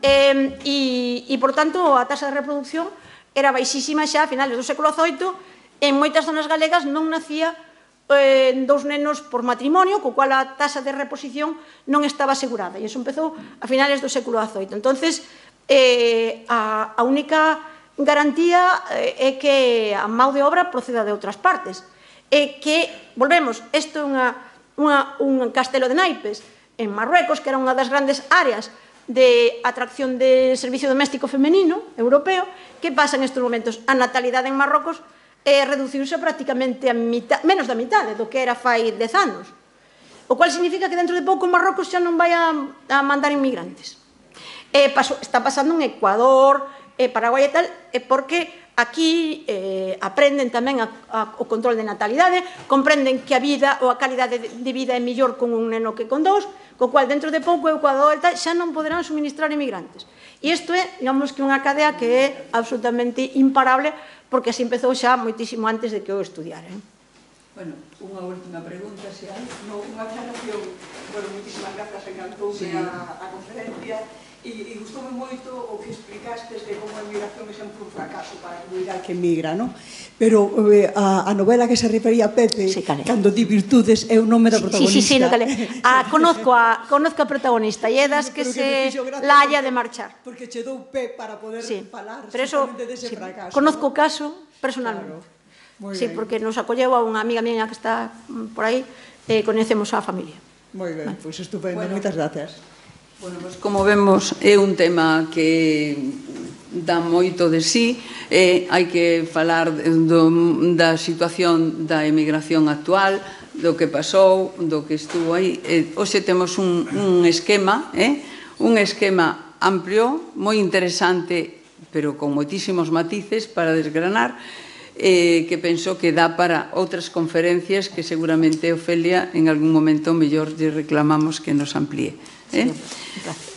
E, por tanto, a taxa de reproducción era baixísima xa a finales do século XVIII. En moitas zonas galegas non nacía dous nenos por matrimonio, co cual a taxa de reposición non estaba asegurada. E iso empezou a finales do século XVIII. Entonces, a única garantía é que a mão de obra proceda de outras partes. E que, volvemos, isto é un castelo de naipes en Marruecos, que era unha das grandes áreas de atracción de servicio doméstico femenino europeo. Que pasa en estes momentos? A natalidade en Marrocos reduciuse prácticamente a menos da mitade do que era fai 10 anos. O cual significa que dentro de pouco Marrocos xa non vai a mandar inmigrantes. Está pasando en Ecuador, Paraguai e tal, porque aquí aprenden tamén o control de natalidade, comprenden que a vida ou a calidade de vida é mellor con un neno que con dous, co cual dentro de pouco Ecuador xa non poderán suministrar inmigrantes. E isto é, digamos, que unha cadea que é absolutamente imparable, porque así empezou xa moitísimo antes de que eu estudiara. Bueno, unha última pregunta, se hai. Unha aclaración. Bueno, moitísimas grazas, encantoume a conferencia. E gustoume moito o que explicastes de como a emigración é sempre un fracaso para a comunidade que emigra, non? Pero a novela que se refería a Pepe, cando di virtudes, é o nome da protagonista. Sí, no cale. Conozco a protagonista e é das que se lalla de marchar. Porque che dou pé para poder falar justamente dese fracaso. Conozco o caso personalmente. Sí, porque nos acolleu a unha amiga miña que está por aí, coñecemos a familia. Moi ben, pois estupendo, moitas gracias. Bueno, pues, como vemos, é un tema que dá moito de sí. Hai que falar da situación da emigración actual, do que pasou, do que estuvo aí. Hoxe temos un esquema amplio, moi interesante, pero con moitísimos matices para desgranar, que penso que dá para outras conferencias que seguramente Ofelia en algún momento mellor lle reclamamos que nos amplíe.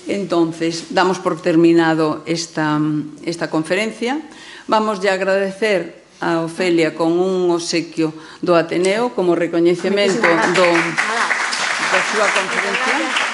Entonces, damos por terminado esta conferencia. Vamos a agradecer a Ofelia con un obsequio do Ateneo como recoñecemento da súa conferencia.